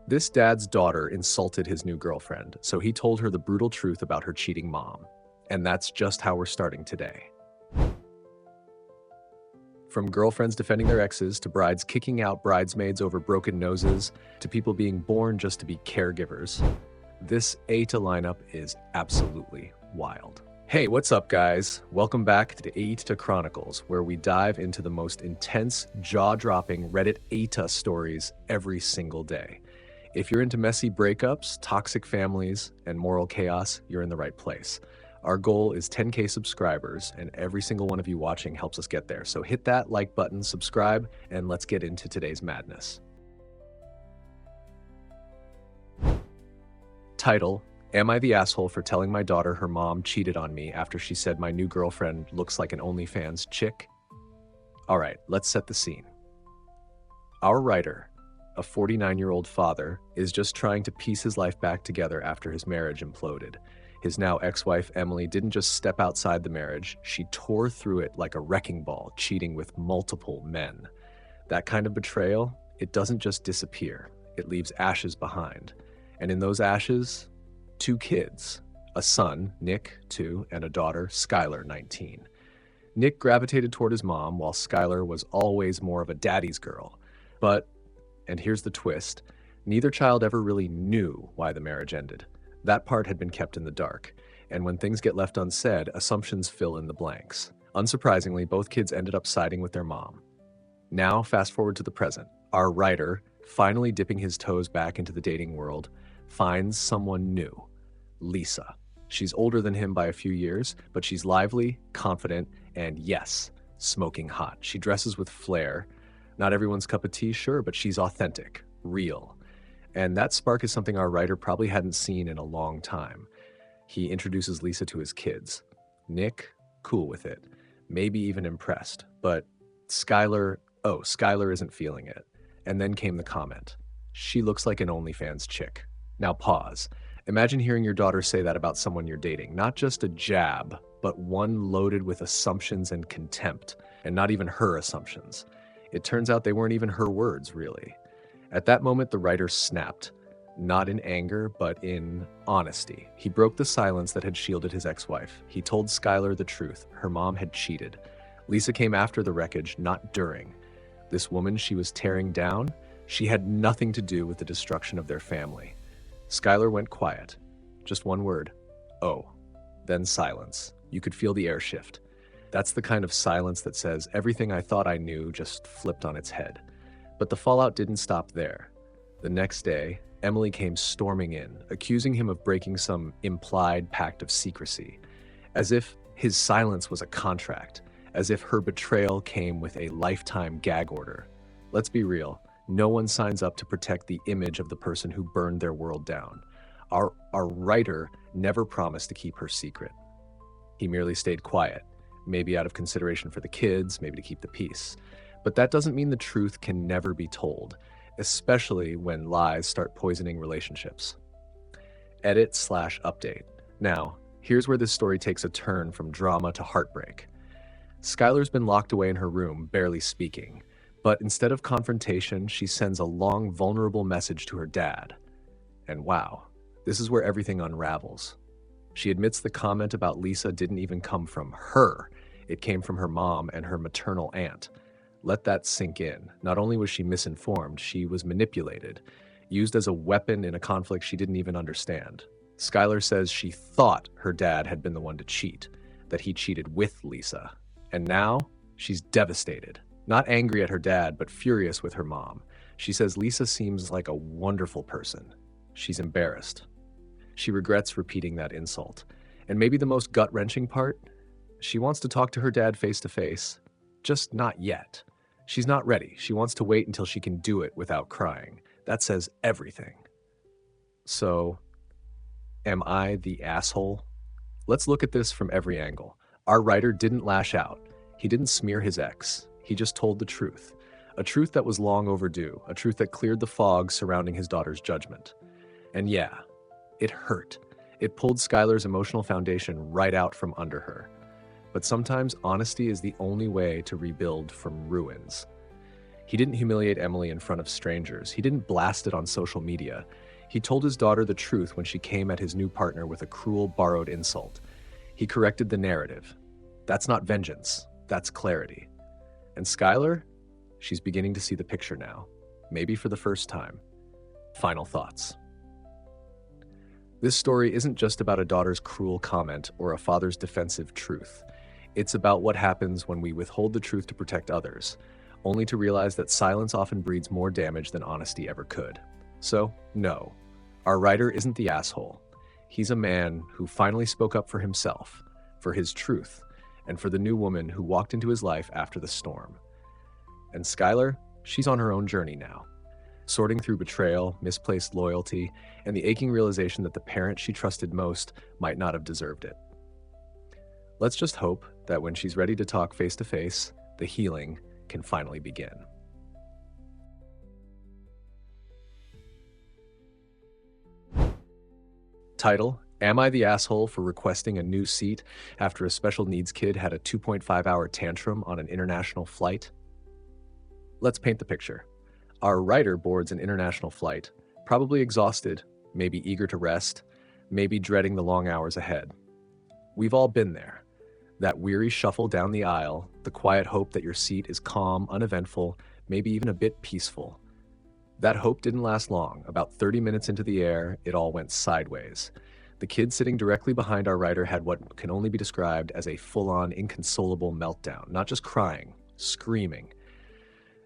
This dad's daughter insulted his new girlfriend, so he told her the brutal truth about her cheating mom. And that's just how we're starting today. From girlfriends defending their exes, to brides kicking out bridesmaids over broken noses, to people being born just to be caregivers, this AITA lineup is absolutely wild. Hey, what's up, guys? Welcome back to the AITA Chronicles, where we dive into the most intense, jaw-dropping Reddit AITA stories every single day. If you're into messy breakups, toxic families, and moral chaos, you're in the right place. Our goal is 10K subscribers, and every single one of you watching helps us get there. So hit that like button, subscribe, and let's get into today's madness. Title: Am I the asshole for telling my daughter her mom cheated on me after she said my new girlfriend looks like an OnlyFans chick? Alright, let's set the scene. Our writer, a 49-year-old father, is just trying to piece his life back together after his marriage imploded. His now ex-wife Emily didn't just step outside the marriage, she tore through it like a wrecking ball, cheating with multiple men. That kind of betrayal, it doesn't just disappear, it leaves ashes behind. And in those ashes, 2 kids, a son, Nick, 2, and a daughter, Skylar, 19. Nick gravitated toward his mom, while Skylar was always more of a daddy's girl. But, and here's the twist, neither child ever really knew why the marriage ended. That part had been kept in the dark, and when things get left unsaid, assumptions fill in the blanks. Unsurprisingly, both kids ended up siding with their mom. Now, fast forward to the present. Our writer, finally dipping his toes back into the dating world, finds someone new, Lisa. She's older than him by a few years, but she's lively, confident, and yes, smoking hot. She dresses with flair. Not everyone's cup of tea, sure, but she's authentic, real. And that spark is something our writer probably hadn't seen in a long time. He introduces Lisa to his kids. Nick, cool with it, maybe even impressed, but Skylar isn't feeling it. And then came the comment, she looks like an OnlyFans chick. Now pause. Imagine hearing your daughter say that about someone you're dating. Not just a jab, but one loaded with assumptions and contempt, and not even her assumptions. It turns out they weren't even her words, really. At that moment, the writer snapped, not in anger, but in honesty. He broke the silence that had shielded his ex-wife. He told Skylar the truth. Her mom had cheated. Lisa came after the wreckage, not during. This woman she was tearing down, she had nothing to do with the destruction of their family. Skylar went quiet. Just one word. Oh. Then silence. You could feel the air shift. That's the kind of silence that says, everything I thought I knew just flipped on its head. But the fallout didn't stop there. The next day, Emily came storming in, accusing him of breaking some implied pact of secrecy, as if his silence was a contract, as if her betrayal came with a lifetime gag order. Let's be real, no one signs up to protect the image of the person who burned their world down. Our writer never promised to keep her secret. He merely stayed quiet, maybe out of consideration for the kids, maybe to keep the peace. But that doesn't mean the truth can never be told, especially when lies start poisoning relationships. Edit/update. Now, here's where this story takes a turn from drama to heartbreak. Skylar's been locked away in her room, barely speaking. But instead of confrontation, she sends a long, vulnerable message to her dad. And wow, this is where everything unravels. She admits the comment about Lisa didn't even come from her. It came from her mom and her maternal aunt. Let that sink in. Not only was she misinformed, she was manipulated, used as a weapon in a conflict she didn't even understand. Skylar says she thought her dad had been the one to cheat, that he cheated with Lisa. And now, she's devastated. Not angry at her dad, but furious with her mom. She says Lisa seems like a wonderful person. She's embarrassed. She regrets repeating that insult. And maybe the most gut-wrenching part? She wants to talk to her dad face to face, just not yet. She's not ready. She wants to wait until she can do it without crying. That says everything. So, am I the asshole? Let's look at this from every angle. Our writer didn't lash out. He didn't smear his ex. He just told the truth. A truth that was long overdue. A truth that cleared the fog surrounding his daughter's judgment. And yeah, it hurt. It pulled Skylar's emotional foundation right out from under her. But sometimes honesty is the only way to rebuild from ruins. He didn't humiliate Emily in front of strangers. He didn't blast it on social media. He told his daughter the truth when she came at his new partner with a cruel, borrowed insult. He corrected the narrative. That's not vengeance. That's clarity. And Skylar? She's beginning to see the picture now. Maybe for the first time. Final thoughts. This story isn't just about a daughter's cruel comment or a father's defensive truth. It's about what happens when we withhold the truth to protect others, only to realize that silence often breeds more damage than honesty ever could. So, no, our writer isn't the asshole. He's a man who finally spoke up for himself, for his truth, and for the new woman who walked into his life after the storm. And Skylar, she's on her own journey now, sorting through betrayal, misplaced loyalty, and the aching realization that the parent she trusted most might not have deserved it. Let's just hope that when she's ready to talk face to face, the healing can finally begin. Title: Am I the asshole for requesting a new seat after a special needs kid had a 2.5-hour tantrum on an international flight? Let's paint the picture. Our writer boards an international flight, probably exhausted, maybe eager to rest, maybe dreading the long hours ahead. We've all been there. That weary shuffle down the aisle, the quiet hope that your seat is calm, uneventful, maybe even a bit peaceful. That hope didn't last long. About 30 minutes into the air, it all went sideways. The kid sitting directly behind our writer had what can only be described as a full-on, inconsolable meltdown. Not just crying, screaming.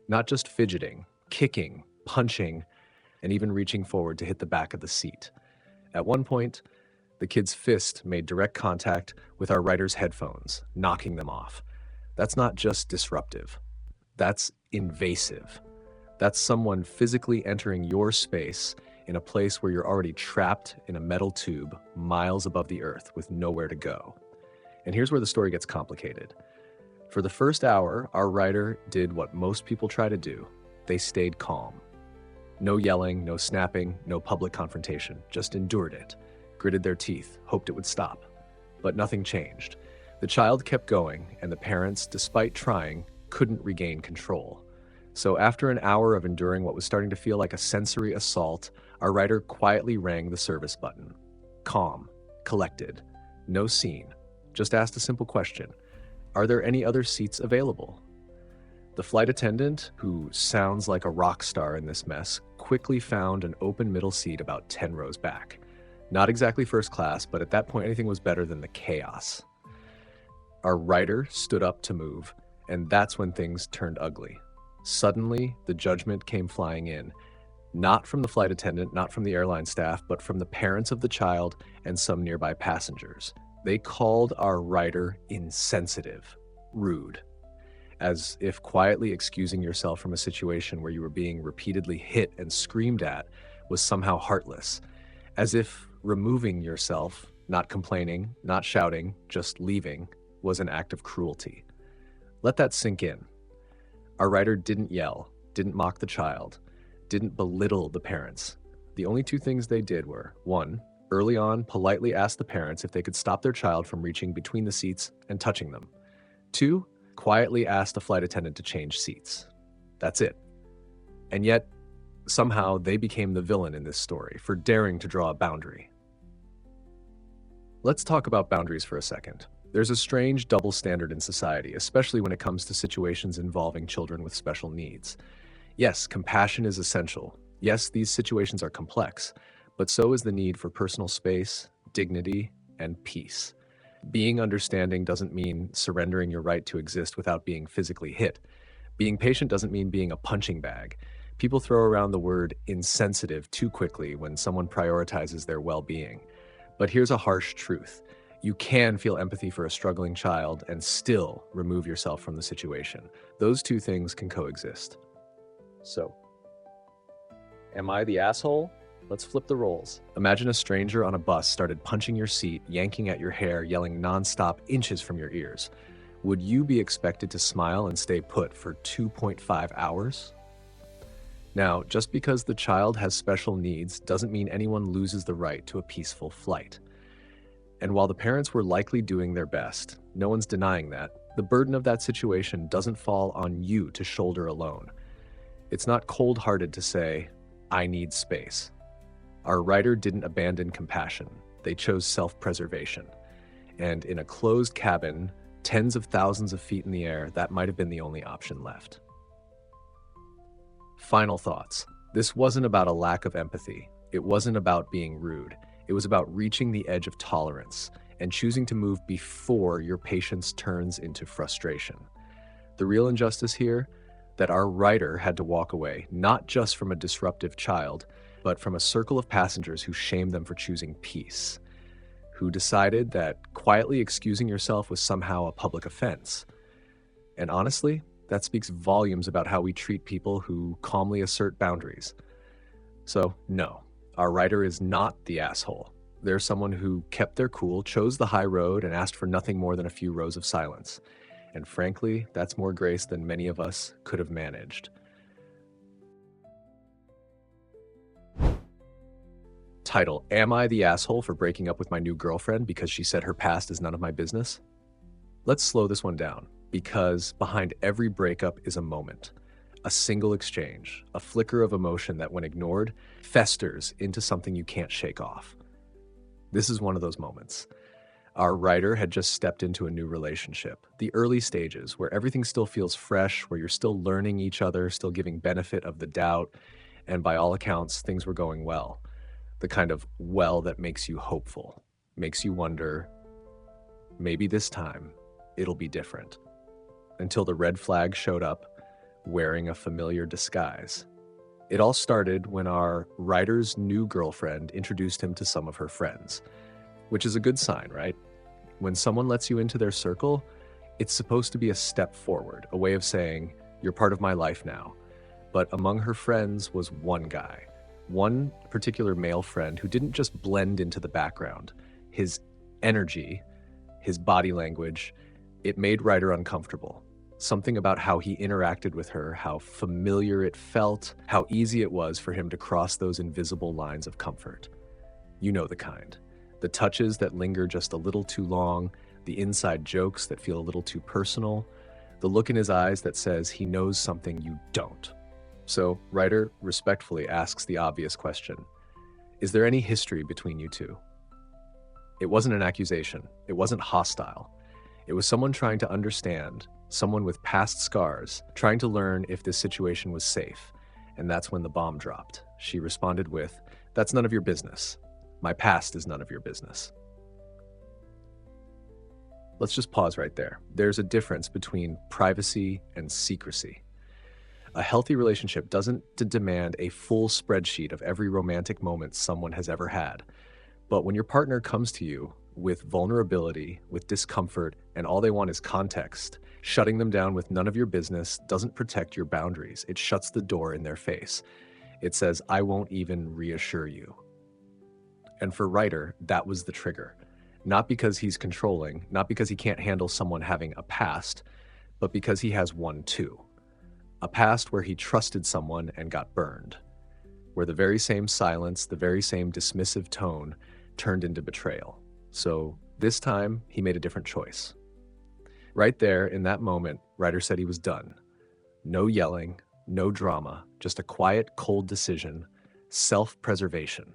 Not just fidgeting, kicking, punching, and even reaching forward to hit the back of the seat. At one point, the kid's fist made direct contact with our writer's headphones, knocking them off. That's not just disruptive. That's invasive. That's someone physically entering your space in a place where you're already trapped in a metal tube miles above the earth with nowhere to go. And here's where the story gets complicated. For the first hour, our writer did what most people try to do. They stayed calm. No yelling, no snapping, no public confrontation, just endured it. Gritted their teeth, hoped it would stop. But nothing changed. The child kept going, and the parents, despite trying, couldn't regain control. So after an hour of enduring what was starting to feel like a sensory assault, our writer quietly rang the service button. Calm, collected, no scene. Just asked a simple question. Are there any other seats available? The flight attendant, who sounds like a rock star in this mess, quickly found an open middle seat about 10 rows back. Not exactly first class, but at that point anything was better than the chaos. Our writer stood up to move, and that's when things turned ugly. Suddenly, the judgment came flying in. Not from the flight attendant, not from the airline staff, but from the parents of the child and some nearby passengers. They called our writer insensitive, rude, as if quietly excusing yourself from a situation where you were being repeatedly hit and screamed at was somehow heartless, as if removing yourself, not complaining, not shouting, just leaving, was an act of cruelty. Let that sink in. Our writer didn't yell, didn't mock the child, didn't belittle the parents. The only two things they did were, 1, early on, politely asked the parents if they could stop their child from reaching between the seats and touching them. 2, quietly asked the flight attendant to change seats. That's it. And yet, somehow they became the villain in this story for daring to draw a boundary. Let's talk about boundaries for a second. There's a strange double standard in society, especially when it comes to situations involving children with special needs. Yes, compassion is essential. Yes, these situations are complex, but so is the need for personal space, dignity, and peace. Being understanding doesn't mean surrendering your right to exist without being physically hit. Being patient doesn't mean being a punching bag. People throw around the word insensitive too quickly when someone prioritizes their well-being. But here's a harsh truth. You can feel empathy for a struggling child and still remove yourself from the situation. Those two things can coexist. So, am I the asshole? Let's flip the roles. Imagine a stranger on a bus started punching your seat, yanking at your hair, yelling nonstop inches from your ears. Would you be expected to smile and stay put for 2.5 hours? Now, just because the child has special needs doesn't mean anyone loses the right to a peaceful flight. And while the parents were likely doing their best, no one's denying that, the burden of that situation doesn't fall on you to shoulder alone. It's not cold-hearted to say, I need space. Our writer didn't abandon compassion. They chose self-preservation. And in a closed cabin, tens of thousands of feet in the air, that might have been the only option left. Final thoughts. This wasn't about a lack of empathy. It wasn't about being rude. It was about reaching the edge of tolerance and choosing to move before your patience turns into frustration. The real injustice here, that our writer had to walk away, not just from a disruptive child, but from a circle of passengers who shamed them for choosing peace, who decided that quietly excusing yourself was somehow a public offense. And honestly, that speaks volumes about how we treat people who calmly assert boundaries. So, no, our writer is not the asshole. They're someone who kept their cool, chose the high road, and asked for nothing more than a few rows of silence. And frankly, that's more grace than many of us could have managed. Title: Am I the asshole for breaking up with my new girlfriend because she said her past is none of my business? Let's slow this one down, because behind every breakup is a moment, a single exchange, a flicker of emotion that, when ignored, festers into something you can't shake off. This is one of those moments. Our writer had just stepped into a new relationship, the early stages where everything still feels fresh, where you're still learning each other, still giving benefit of the doubt, and by all accounts, things were going well. The kind of well that makes you hopeful, makes you wonder, maybe this time it'll be different. Until the red flag showed up, wearing a familiar disguise. It all started when our writer's new girlfriend introduced him to some of her friends, which is a good sign, right? When someone lets you into their circle, it's supposed to be a step forward, a way of saying, you're part of my life now. But among her friends was one guy, one particular male friend who didn't just blend into the background. His energy, his body language, it made Ryder uncomfortable. Something about how he interacted with her, how familiar it felt, how easy it was for him to cross those invisible lines of comfort. You know the kind. The touches that linger just a little too long, the inside jokes that feel a little too personal, the look in his eyes that says he knows something you don't. So Ryder respectfully asks the obvious question: is there any history between you two? It wasn't an accusation. It wasn't hostile. It was someone trying to understand, someone with past scars, trying to learn if this situation was safe. And that's when the bomb dropped. She responded with, "That's none of your business. My past is none of your business." Let's just pause right there. There's a difference between privacy and secrecy. A healthy relationship doesn't demand a full spreadsheet of every romantic moment someone has ever had. But when your partner comes to you with vulnerability, with discomfort, and all they want is context, shutting them down with none of your business doesn't protect your boundaries. It shuts the door in their face. It says, I won't even reassure you. And for Ryder, that was the trigger. Not because he's controlling, not because he can't handle someone having a past, but because he has one too. A past where he trusted someone and got burned. Where the very same silence, the very same dismissive tone turned into betrayal. So this time, he made a different choice. Right there, in that moment, Ryder said he was done. No yelling, no drama, just a quiet, cold decision, self-preservation.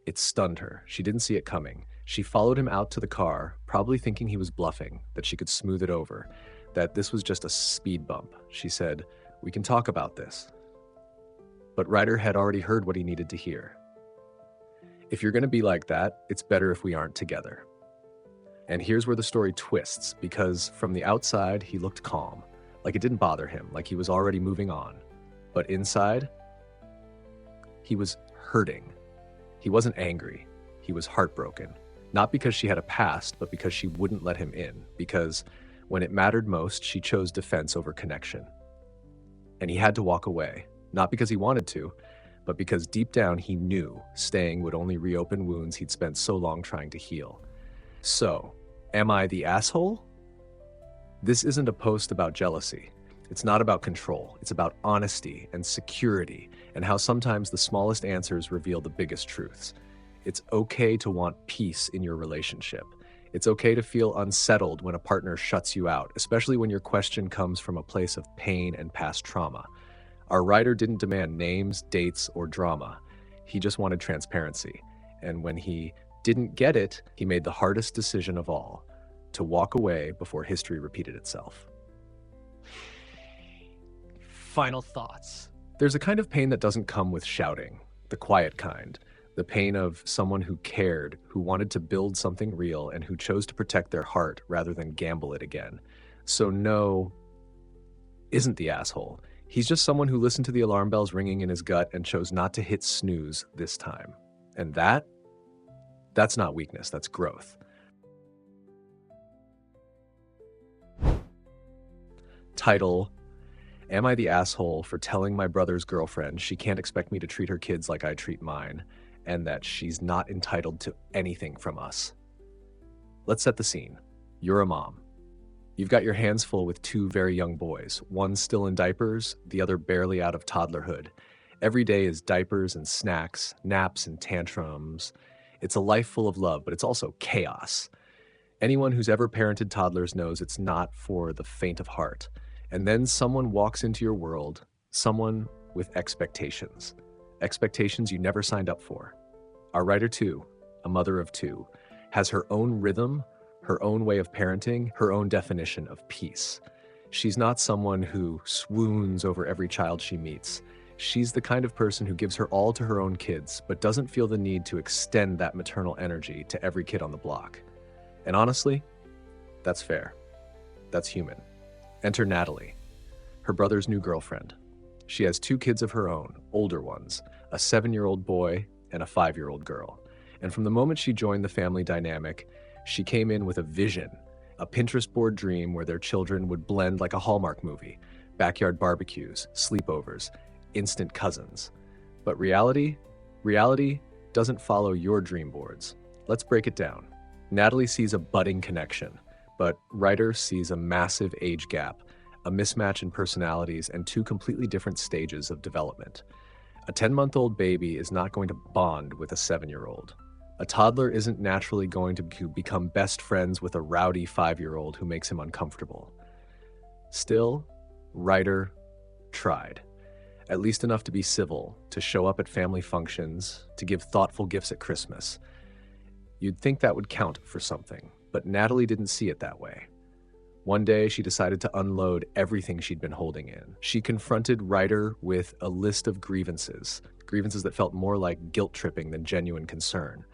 It stunned her. She didn't see it coming. She followed him out to the car, probably thinking he was bluffing, that she could smooth it over, that this was just a speed bump. She said, "We can talk about this." But Ryder had already heard what he needed to hear. If you're going to be like that, it's better if we aren't together. And here's where the story twists, because from the outside, he looked calm, like it didn't bother him, like he was already moving on. But inside, he was hurting. He wasn't angry. He was heartbroken. Not because she had a past, but because she wouldn't let him in. Because when it mattered most, she chose defense over connection. And he had to walk away, not because he wanted to, but because deep down he knew staying would only reopen wounds he'd spent so long trying to heal. So, am I the asshole? This isn't a post about jealousy. It's not about control. It's about honesty and security, and how sometimes the smallest answers reveal the biggest truths. It's okay to want peace in your relationship. It's okay to feel unsettled when a partner shuts you out, especially when your question comes from a place of pain and past trauma. Our writer didn't demand names, dates, or drama. He just wanted transparency. And when he didn't get it, he made the hardest decision of all, to walk away before history repeated itself. Final thoughts. There's a kind of pain that doesn't come with shouting, the quiet kind, the pain of someone who cared, who wanted to build something real, and who chose to protect their heart rather than gamble it again. So no isn't the asshole. He's just someone who listened to the alarm bells ringing in his gut and chose not to hit snooze this time. And that's not weakness, that's growth. Title: Am I the asshole for telling my brother's girlfriend she can't expect me to treat her kids like I treat mine, and that she's not entitled to anything from us? Let's set the scene. You're a mom. You've got your hands full with two very young boys, one still in diapers, the other barely out of toddlerhood. Every day is diapers and snacks, naps and tantrums. It's a life full of love, but it's also chaos. Anyone who's ever parented toddlers knows it's not for the faint of heart. And then someone walks into your world, someone with expectations. Expectations you never signed up for. Our writer too, a mother of two, has her own rhythm, her own way of parenting, her own definition of peace. She's not someone who swoons over every child she meets. She's the kind of person who gives her all to her own kids, but doesn't feel the need to extend that maternal energy to every kid on the block. And honestly, that's fair. That's human. Enter Natalie, her brother's new girlfriend. She has two kids of her own, older ones, a 7-year-old boy and a 5-year-old girl. And from the moment she joined the family dynamic, she came in with a vision, a Pinterest board dream where their children would blend like a Hallmark movie, backyard barbecues, sleepovers, instant cousins. But reality doesn't follow your dream boards. Let's break it down. Natalie sees a budding connection, but writer sees a massive age gap, a mismatch in personalities, and two completely different stages of development. A 10-month-old baby is not going to bond with a 7-year-old. A toddler isn't naturally going to become best friends with a rowdy 5-year-old who makes him uncomfortable. Still, writer tried. At least enough to be civil, to show up at family functions, to give thoughtful gifts at Christmas. You'd think that would count for something, but Natalie didn't see it that way. One day, she decided to unload everything she'd been holding in. She confronted writer with a list of grievances that felt more like guilt-tripping than genuine concern.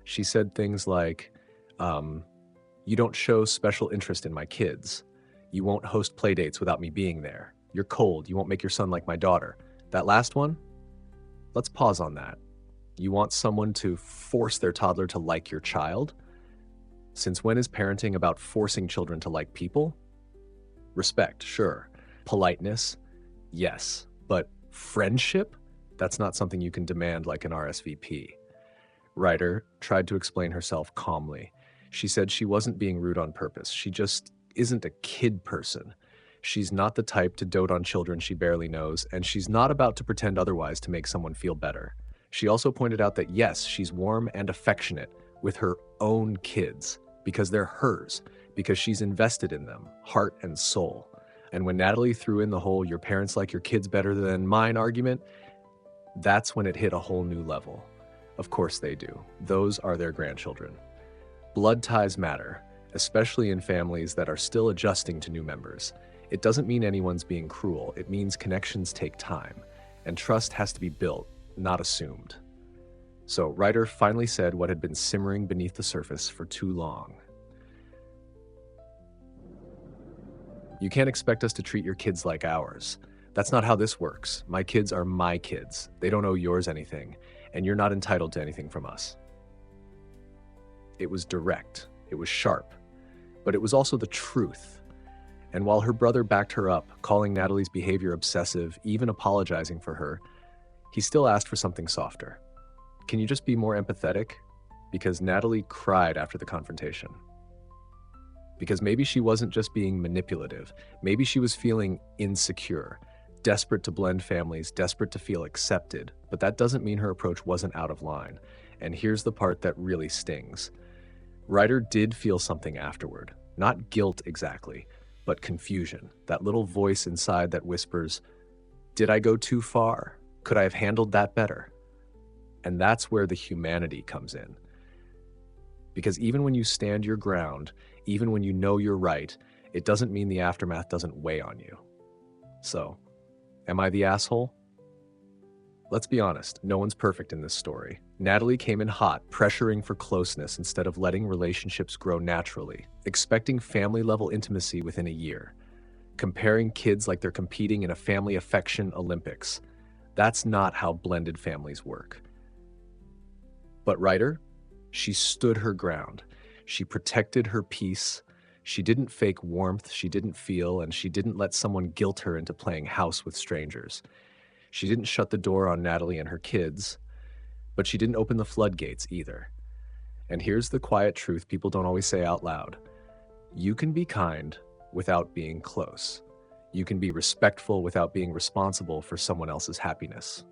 She said things like, you don't show special interest in my kids. You won't host playdates without me being there. You're cold. You won't make your son like my daughter. That last one? Let's pause on that. You want someone to force their toddler to like your child? Since when is parenting about forcing children to like people? Respect, sure. Politeness, yes. But friendship? That's not something you can demand like an RSVP. Writer tried to explain herself calmly. She said she wasn't being rude on purpose. She just isn't a kid person. She's not the type to dote on children she barely knows, and she's not about to pretend otherwise to make someone feel better. She also pointed out that yes, she's warm and affectionate with her own kids, because they're hers, because she's invested in them, heart and soul. And when Natalie threw in the whole "your parents like your kids better than mine" argument, that's when it hit a whole new level. Of course they do. Those are their grandchildren. Blood ties matter, especially in families that are still adjusting to new members. It doesn't mean anyone's being cruel. It means connections take time, and trust has to be built, not assumed. So writer finally said what had been simmering beneath the surface for too long. You can't expect us to treat your kids like ours. That's not how this works. My kids are my kids. They don't owe yours anything, and you're not entitled to anything from us. It was direct, it was sharp, but it was also the truth. And while her brother backed her up, calling Natalie's behavior obsessive, even apologizing for her, he still asked for something softer. Can you just be more empathetic? Because Natalie cried after the confrontation. Because maybe she wasn't just being manipulative. Maybe she was feeling insecure, desperate to blend families, desperate to feel accepted. But that doesn't mean her approach wasn't out of line. And here's the part that really stings. Ryder did feel something afterward. Not guilt exactly, but confusion. That little voice inside that whispers, Did I go too far? Could I have handled that better? And that's where the humanity comes in. Because even when you stand your ground, even when you know you're right, it doesn't mean the aftermath doesn't weigh on you. So, am I the asshole? Let's be honest, no one's perfect in this story. Natalie came in hot, pressuring for closeness instead of letting relationships grow naturally, expecting family-level intimacy within a year, comparing kids like they're competing in a family affection Olympics. That's not how blended families work. But Ryder, she stood her ground. She protected her peace. She didn't fake warmth she didn't feel, and she didn't let someone guilt her into playing house with strangers. She didn't shut the door on Natalie and her kids, but she didn't open the floodgates either. And here's the quiet truth people don't always say out loud. You can be kind without being close. You can be respectful without being responsible for someone else's happiness.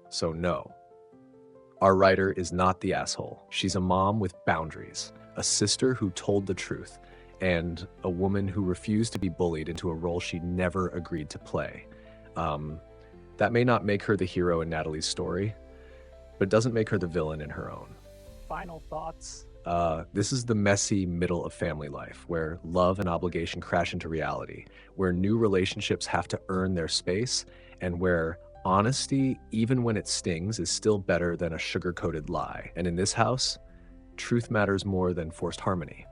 So no, our writer is not the asshole. She's a mom with boundaries, a sister who told the truth, and a woman who refused to be bullied into a role she never agreed to play. That may not make her the hero in Natalie's story, but doesn't make her the villain in her own. Final thoughts. This is the messy middle of family life, where love and obligation crash into reality, where new relationships have to earn their space, and where honesty, even when it stings, is still better than a sugar-coated lie. And in this house, truth matters more than forced harmony.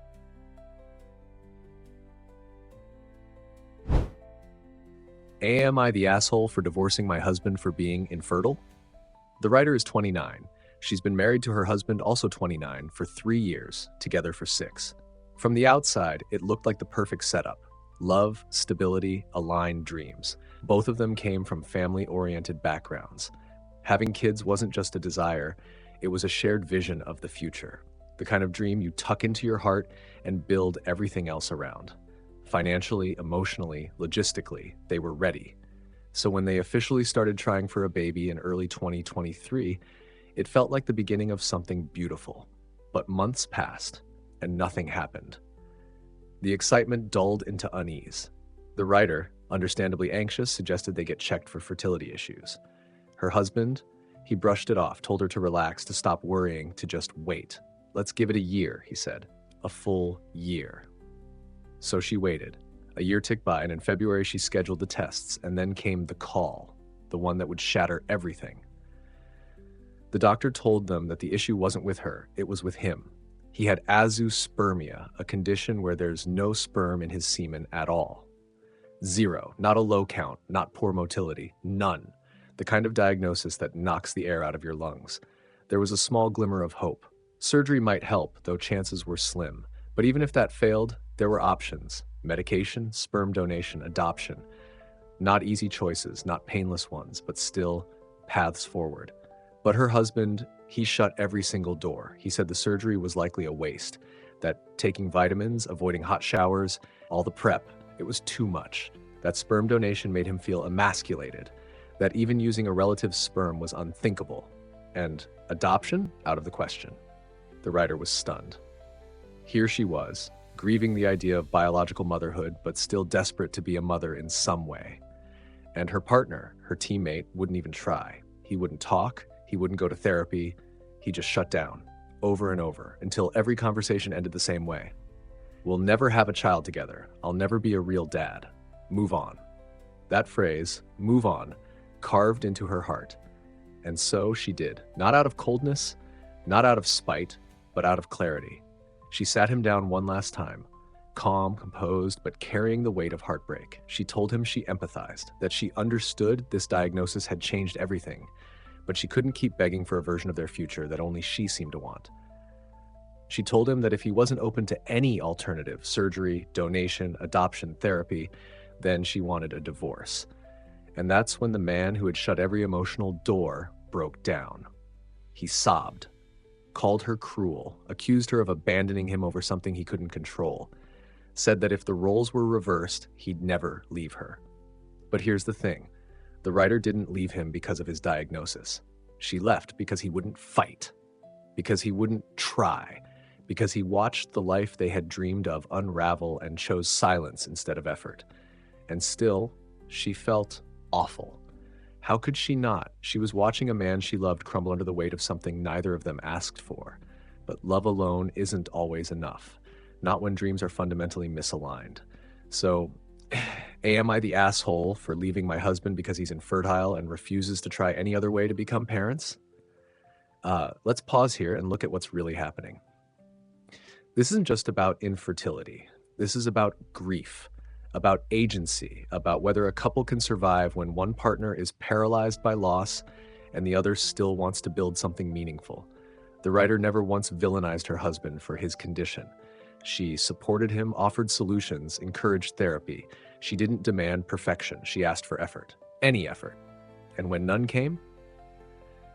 Am I the asshole for divorcing my husband for being infertile? The writer is 29. She's been married to her husband, also 29, for 3 years, together for 6. From the outside, it looked like the perfect setup. Love, stability, aligned dreams. Both of them came from family-oriented backgrounds. Having kids wasn't just a desire, it was a shared vision of the future. The kind of dream you tuck into your heart and build everything else around. Financially, emotionally, logistically, they were ready. So when they officially started trying for a baby in early 2023, it felt like the beginning of something beautiful. But months passed, and nothing happened. The excitement dulled into unease. The writer, understandably anxious, suggested they get checked for fertility issues. Her husband, he brushed it off, told her to relax, to stop worrying, to just wait. Let's give it a year, he said. A full year. So she waited. A year ticked by, and in February she scheduled the tests, and then came the call, the one that would shatter everything. The doctor told them that the issue wasn't with her, it was with him. He had azoospermia, a condition where there's no sperm in his semen at all. 0, not a low count, not poor motility, none. The kind of diagnosis that knocks the air out of your lungs. There was a small glimmer of hope. Surgery might help, though chances were slim. But even if that failed, there were options. Medication, sperm donation, adoption. Not easy choices, not painless ones, but still paths forward. But her husband, he shut every single door. He said the surgery was likely a waste, that taking vitamins, avoiding hot showers, all the prep, it was too much. That sperm donation made him feel emasculated, that even using a relative's sperm was unthinkable, and adoption, out of the question. The writer was stunned. Here she was, grieving the idea of biological motherhood, but still desperate to be a mother in some way. And her partner, her teammate, wouldn't even try. He wouldn't talk, he wouldn't go to therapy, he just shut down, over and over, until every conversation ended the same way. We'll never have a child together. I'll never be a real dad. Move on. That phrase, move on, carved into her heart. And so she did, not out of coldness, not out of spite, but out of clarity. She sat him down one last time, calm, composed, but carrying the weight of heartbreak. She told him she empathized, that she understood this diagnosis had changed everything, but she couldn't keep begging for a version of their future that only she seemed to want. She told him that if he wasn't open to any alternative, surgery, donation, adoption, therapy, then she wanted a divorce. And that's when the man who had shut every emotional door broke down. He sobbed, called her cruel, accused her of abandoning him over something he couldn't control, said that if the roles were reversed, he'd never leave her. But here's the thing. The writer didn't leave him because of his diagnosis. She left because he wouldn't fight, because he wouldn't try, because he watched the life they had dreamed of unravel and chose silence instead of effort. And still, she felt awful. How could she not? She was watching a man she loved crumble under the weight of something neither of them asked for. But love alone isn't always enough, not when dreams are fundamentally misaligned. So, am I the asshole for leaving my husband because he's infertile and refuses to try any other way to become parents? Let's pause here and look at what's really happening. This isn't just about infertility. This is about grief, about agency, about whether a couple can survive when one partner is paralyzed by loss and the other still wants to build something meaningful. The writer never once villainized her husband for his condition. She supported him, offered solutions, encouraged therapy. She didn't demand perfection. She asked for effort, any effort. And when none came,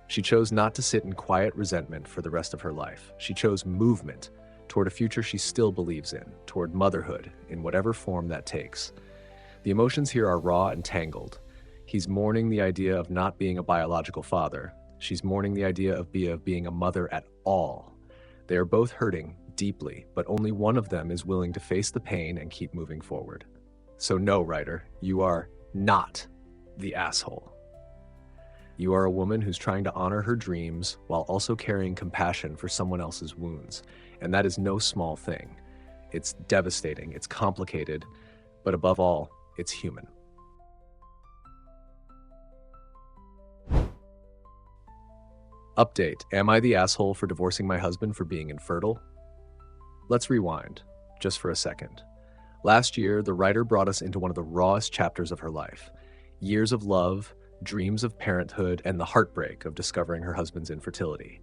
she chose not to sit in quiet resentment for the rest of her life. She chose movement toward a future she still believes in, toward motherhood, in whatever form that takes. The emotions here are raw and tangled. He's mourning the idea of not being a biological father. She's mourning the idea of being a mother at all. They are both hurting deeply, but only one of them is willing to face the pain and keep moving forward. So no, writer, you are not the asshole. You are a woman who's trying to honor her dreams while also carrying compassion for someone else's wounds. And that is no small thing. It's devastating, it's complicated, but above all, it's human. Update: am I the asshole for divorcing my husband for being infertile? Let's rewind, just for a second. Last year, the writer brought us into one of the rawest chapters of her life. Years of love, dreams of parenthood, and the heartbreak of discovering her husband's infertility.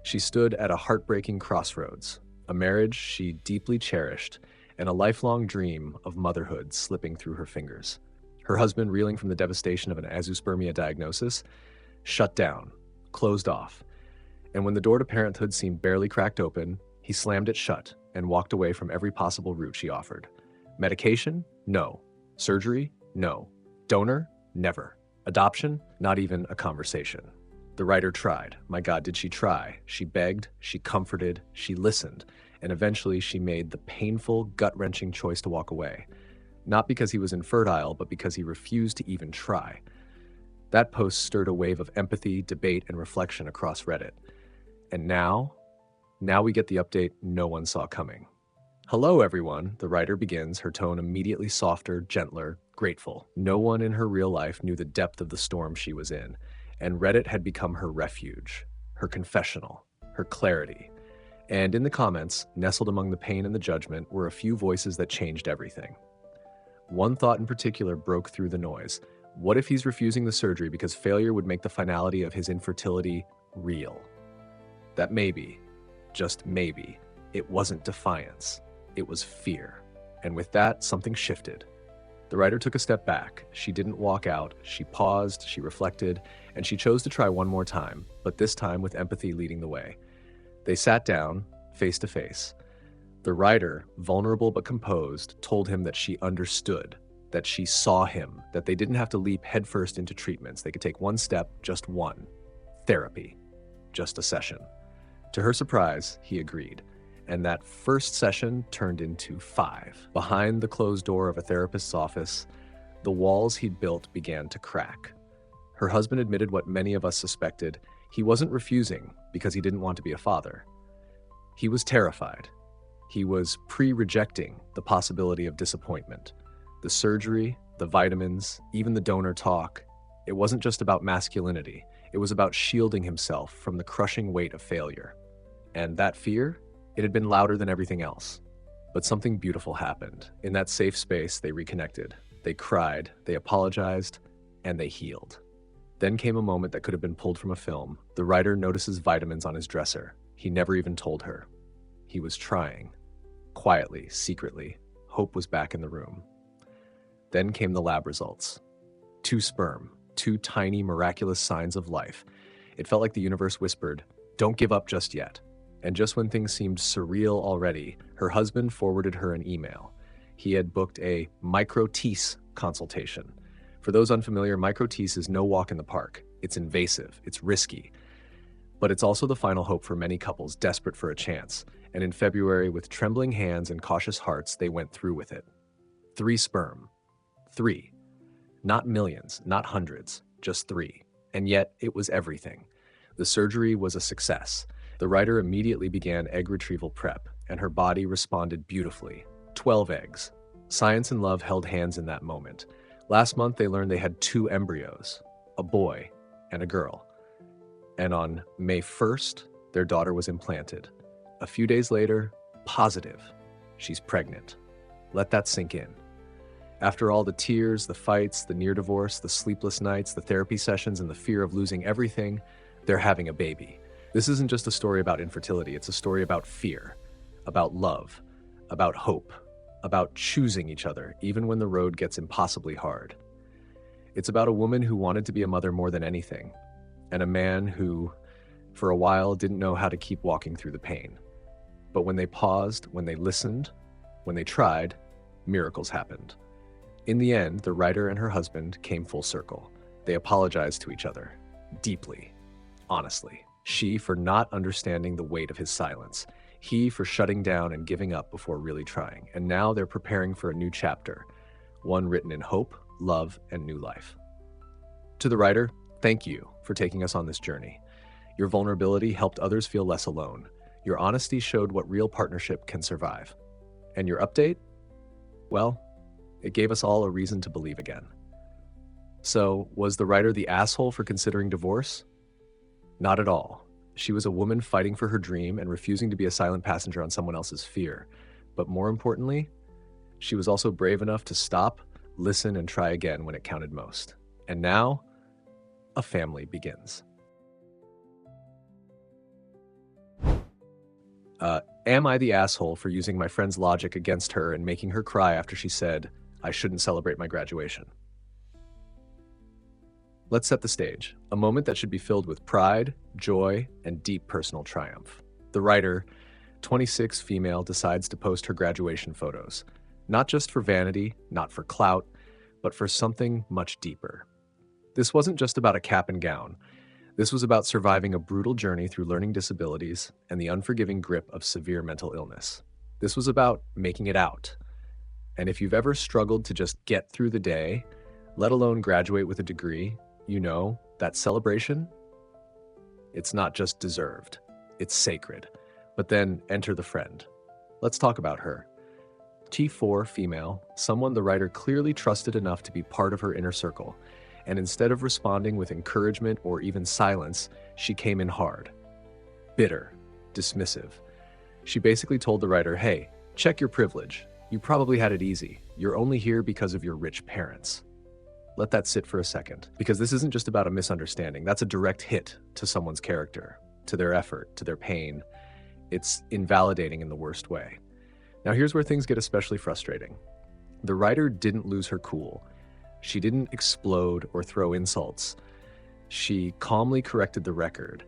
She stood at a heartbreaking crossroads, a marriage she deeply cherished, and a lifelong dream of motherhood slipping through her fingers. Her husband, reeling from the devastation of an azoospermia diagnosis, shut down, closed off. And when the door to parenthood seemed barely cracked open, he slammed it shut and walked away from every possible route she offered. Medication? No. Surgery? No. Donor? Never. Adoption? Not even a conversation. The writer tried. My God, did she try? She begged, she comforted, she listened, and eventually she made the painful, gut-wrenching choice to walk away. Not because he was infertile, but because he refused to even try. That post stirred a wave of empathy, debate, and reflection across Reddit. And now we get the update no one saw coming. Hello, everyone, the writer begins, her tone immediately softer, gentler, grateful. No one in her real life knew the depth of the storm she was in, and Reddit had become her refuge, her confessional, her clarity. And in the comments, nestled among the pain and the judgment, were a few voices that changed everything. One thought in particular broke through the noise. What if he's refusing the surgery because failure would make the finality of his infertility real? That maybe, just maybe, it wasn't defiance. It was fear. And with that, something shifted. The writer took a step back. She didn't walk out. She paused, she reflected, and she chose to try one more time, but this time with empathy leading the way. They sat down, face to face. The writer, vulnerable but composed, told him that she understood, that she saw him, that they didn't have to leap headfirst into treatments. They could take one step, just one. Therapy. Just a session. To her surprise, he agreed. And that first session turned into 5. Behind the closed door of a therapist's office, the walls he'd built began to crack. Her husband admitted what many of us suspected. He wasn't refusing because he didn't want to be a father. He was terrified. He was pre-rejecting the possibility of disappointment. The surgery, the vitamins, even the donor talk, it wasn't just about masculinity. It was about shielding himself from the crushing weight of failure. And that fear? It had been louder than everything else. But something beautiful happened. In that safe space, they reconnected. They cried, they apologized, and they healed. Then came a moment that could have been pulled from a film. The writer notices vitamins on his dresser. He never even told her. He was trying. Quietly, secretly. Hope was back in the room. Then came the lab results. 2 sperm, 2 tiny, miraculous signs of life. It felt like the universe whispered, "Don't give up just yet." And just when things seemed surreal already, her husband forwarded her an email. He had booked a micro-tease consultation. For those unfamiliar, micro-tease is no walk in the park. It's invasive, it's risky. But it's also the final hope for many couples desperate for a chance. And in February, with trembling hands and cautious hearts, they went through with it. 3 sperm. 3. Not millions, not hundreds, just 3. And yet, it was everything. The surgery was a success. The writer immediately began egg retrieval prep, and her body responded beautifully. 12 eggs. Science and love held hands in that moment. Last month, they learned they had 2 embryos, a boy and a girl. And on May 1st, their daughter was implanted. A few days later, positive. She's pregnant. Let that sink in. After all the tears, the fights, the near divorce, the sleepless nights, the therapy sessions, and the fear of losing everything, they're having a baby. This isn't just a story about infertility, it's a story about fear, about love, about hope, about choosing each other, even when the road gets impossibly hard. It's about a woman who wanted to be a mother more than anything, and a man who, for a while, didn't know how to keep walking through the pain. But when they paused, when they listened, when they tried, miracles happened. In the end, the writer and her husband came full circle. They apologized to each other, deeply, honestly. She for not understanding the weight of his silence. He for shutting down and giving up before really trying. And now they're preparing for a new chapter, one written in hope, love, and new life. To the writer, thank you for taking us on this journey. Your vulnerability helped others feel less alone. Your honesty showed what real partnership can survive. And your update? Well, it gave us all a reason to believe again. So, was the writer the asshole for considering divorce? Not at all. She was a woman fighting for her dream and refusing to be a silent passenger on someone else's fear. But more importantly, she was also brave enough to stop, listen, and try again when it counted most. And now, a family begins. Am I the asshole for using my friend's logic against her and making her cry after she said, I shouldn't celebrate my graduation? Let's set the stage, a moment that should be filled with pride, joy, and deep personal triumph. The writer, 26 female, decides to post her graduation photos, not just for vanity, not for clout, but for something much deeper. This wasn't just about a cap and gown. This was about surviving a brutal journey through learning disabilities and the unforgiving grip of severe mental illness. This was about making it out. And if you've ever struggled to just get through the day, let alone graduate with a degree, you know that celebration, it's not just deserved, it's sacred. But then enter the friend. Let's talk about her. T4 female, someone the writer clearly trusted enough to be part of her inner circle. And instead of responding with encouragement or even silence, she came in hard. Bitter, dismissive. She basically told the writer, hey, check your privilege. You probably had it easy. You're only here because of your rich parents. Let that sit for a second, because this isn't just about a misunderstanding. That's a direct hit to someone's character, to their effort, to their pain. It's invalidating in the worst way. Now here's where things get especially frustrating. The writer didn't lose her cool. She didn't explode or throw insults. She calmly corrected the record.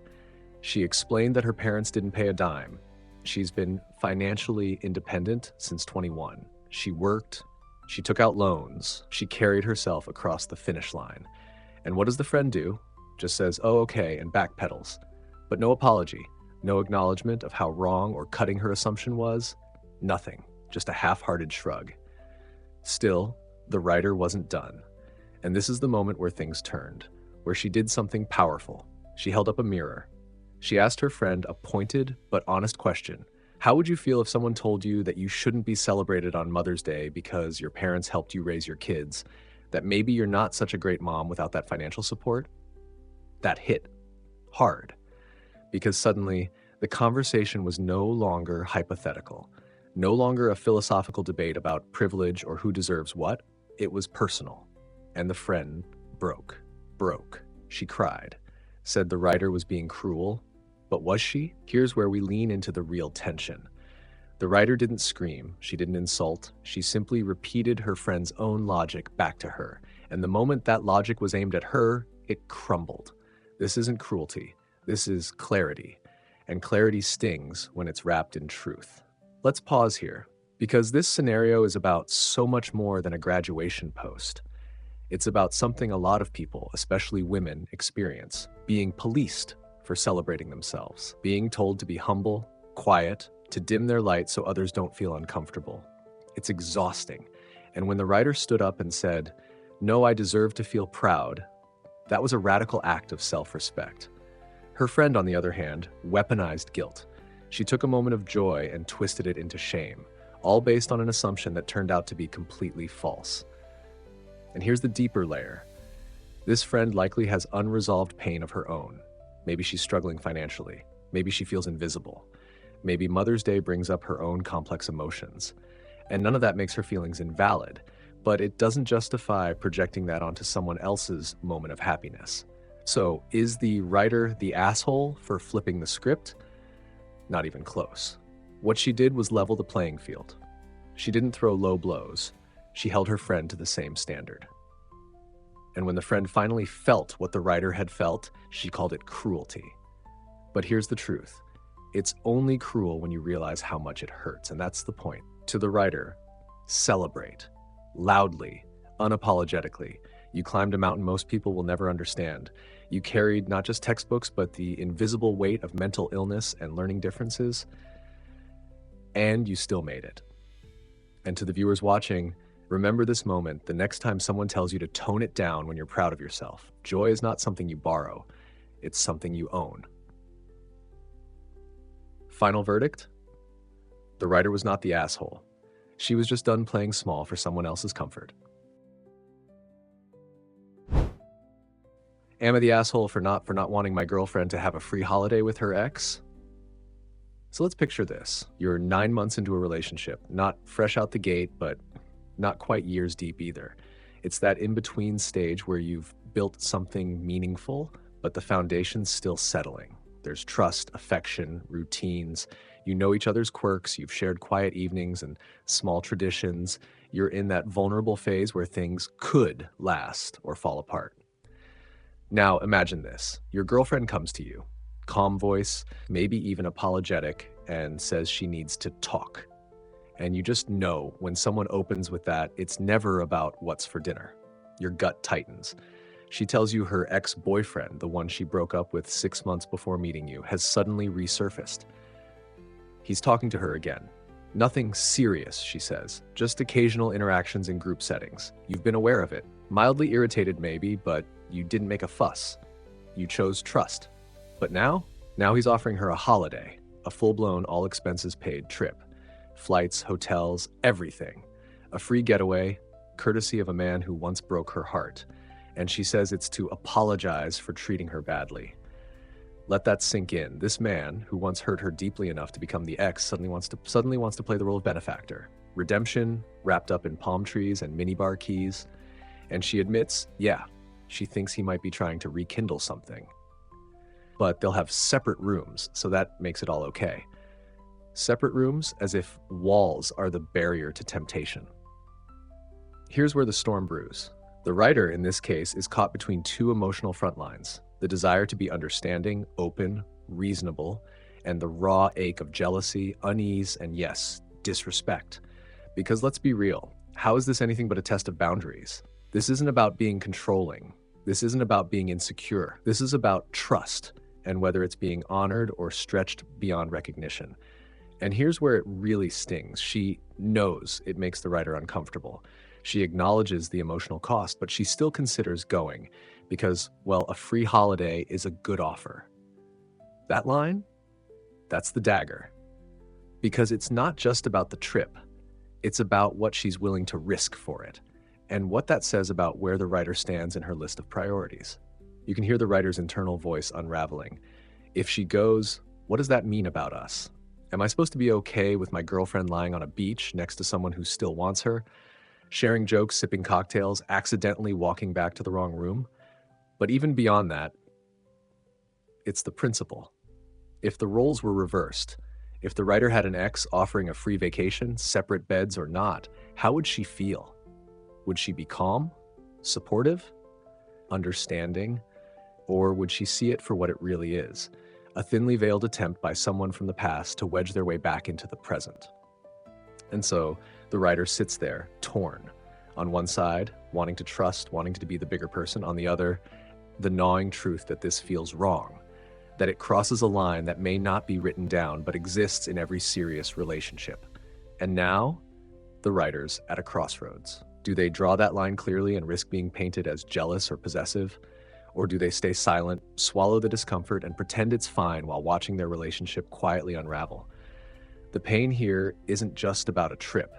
She explained that her parents didn't pay a dime. She's been financially independent since 21. She worked, she took out loans, she carried herself across the finish line. And what does the friend do? Just says, oh, okay, and backpedals. But no apology, no acknowledgement of how wrong or cutting her assumption was. Nothing, just a half-hearted shrug. Still, the writer wasn't done. And this is the moment where things turned, where she did something powerful. She held up a mirror. She asked her friend a pointed but honest question. How would you feel if someone told you that you shouldn't be celebrated on Mother's Day because your parents helped you raise your kids, that maybe you're not such a great mom without that financial support? That hit hard, because suddenly the conversation was no longer hypothetical, no longer a philosophical debate about privilege or who deserves what. It was personal. And the friend broke. She cried, said the writer was being cruel. But was she? Here's where we lean into the real tension. The writer didn't scream, she didn't insult, she simply repeated her friend's own logic back to her. And the moment that logic was aimed at her, it crumbled. This isn't cruelty, this is clarity. And clarity stings when it's wrapped in truth. Let's pause here, because this scenario is about so much more than a graduation post. It's about something a lot of people, especially women, experience: being policed for celebrating themselves, being told to be humble, quiet, to dim their light so others don't feel uncomfortable. It's exhausting. And when the writer stood up and said, "No, I deserve to feel proud," That was a radical act of self-respect. Her friend, on the other hand, weaponized guilt. She took a moment of joy and twisted it into shame, all based on an assumption that turned out to be completely false. And here's the deeper layer. This friend likely has unresolved pain of her own. Maybe she's struggling financially. Maybe she feels invisible. Maybe Mother's Day brings up her own complex emotions. And none of that makes her feelings invalid, but it doesn't justify projecting that onto someone else's moment of happiness. So, is the writer the asshole for flipping the script? Not even close. What she did was level the playing field. She didn't throw low blows. She held her friend to the same standard. And when the friend finally felt what the writer had felt, she called it cruelty. But here's the truth. It's only cruel when you realize how much it hurts, and that's the point. To the writer, celebrate. Loudly, unapologetically. You climbed a mountain most people will never understand. You carried not just textbooks, but the invisible weight of mental illness and learning differences, and you still made it. And to the viewers watching, remember this moment the next time someone tells you to tone it down when you're proud of yourself. Joy is not something you borrow, it's something you own. Final verdict? The writer was not the asshole. She was just done playing small for someone else's comfort. Am I the asshole for not wanting my girlfriend to have a free holiday with her ex? So let's picture this. You're 9 months into a relationship, not fresh out the gate, but not quite years deep either. It's that in-between stage where you've built something meaningful, but the foundation's still settling. There's trust, affection, routines. You know each other's quirks. You've shared quiet evenings and small traditions. You're in that vulnerable phase where things could last or fall apart. Now imagine this. Your girlfriend comes to you, calm voice, maybe even apologetic, and says she needs to talk. And you just know when someone opens with that, it's never about what's for dinner. Your gut tightens. She tells you her ex-boyfriend, the one she broke up with 6 months before meeting you, has suddenly resurfaced. He's talking to her again. Nothing serious, she says, just occasional interactions in group settings. You've been aware of it. Mildly irritated maybe, but you didn't make a fuss. You chose trust. But now he's offering her a holiday, a full-blown, all-expenses-paid trip. Flights, hotels, everything. A free getaway, courtesy of a man who once broke her heart. And she says it's to apologize for treating her badly. Let that sink in. This man, who once hurt her deeply enough to become the ex, suddenly wants to play the role of benefactor. Redemption, wrapped up in palm trees and minibar keys. And she admits, yeah, she thinks he might be trying to rekindle something. But they'll have separate rooms, so that makes it all okay. Separate rooms as if walls are the barrier to temptation. Here's where the storm brews. The writer, in this case, is caught between two emotional front lines: the desire to be understanding, open, reasonable, and the raw ache of jealousy, unease, and yes, disrespect. Because let's be real, how is this anything but a test of boundaries? This isn't about being controlling. This isn't about being insecure. This is about trust, and whether it's being honored or stretched beyond recognition. And here's where it really stings. She knows it makes the writer uncomfortable. She acknowledges the emotional cost, but she still considers going because, well, a free holiday is a good offer. That line? That's the dagger. Because it's not just about the trip. It's about what she's willing to risk for it, and what that says about where the writer stands in her list of priorities. You can hear the writer's internal voice unraveling. If she goes, what does that mean about us? Am I supposed to be okay with my girlfriend lying on a beach next to someone who still wants her? Sharing jokes, sipping cocktails, accidentally walking back to the wrong room? But even beyond that, it's the principle. If the roles were reversed, if the writer had an ex offering a free vacation, separate beds or not, how would she feel? Would she be calm, supportive, understanding, or would she see it for what it really is? A thinly veiled attempt by someone from the past to wedge their way back into the present. And so the writer sits there, torn. On one side, wanting to trust, wanting to be the bigger person. On the other, the gnawing truth that this feels wrong, that it crosses a line that may not be written down, but exists in every serious relationship. And now, the writer's at a crossroads. Do they draw that line clearly and risk being painted as jealous or possessive? Or do they stay silent, swallow the discomfort, and pretend it's fine while watching their relationship quietly unravel? The pain here isn't just about a trip.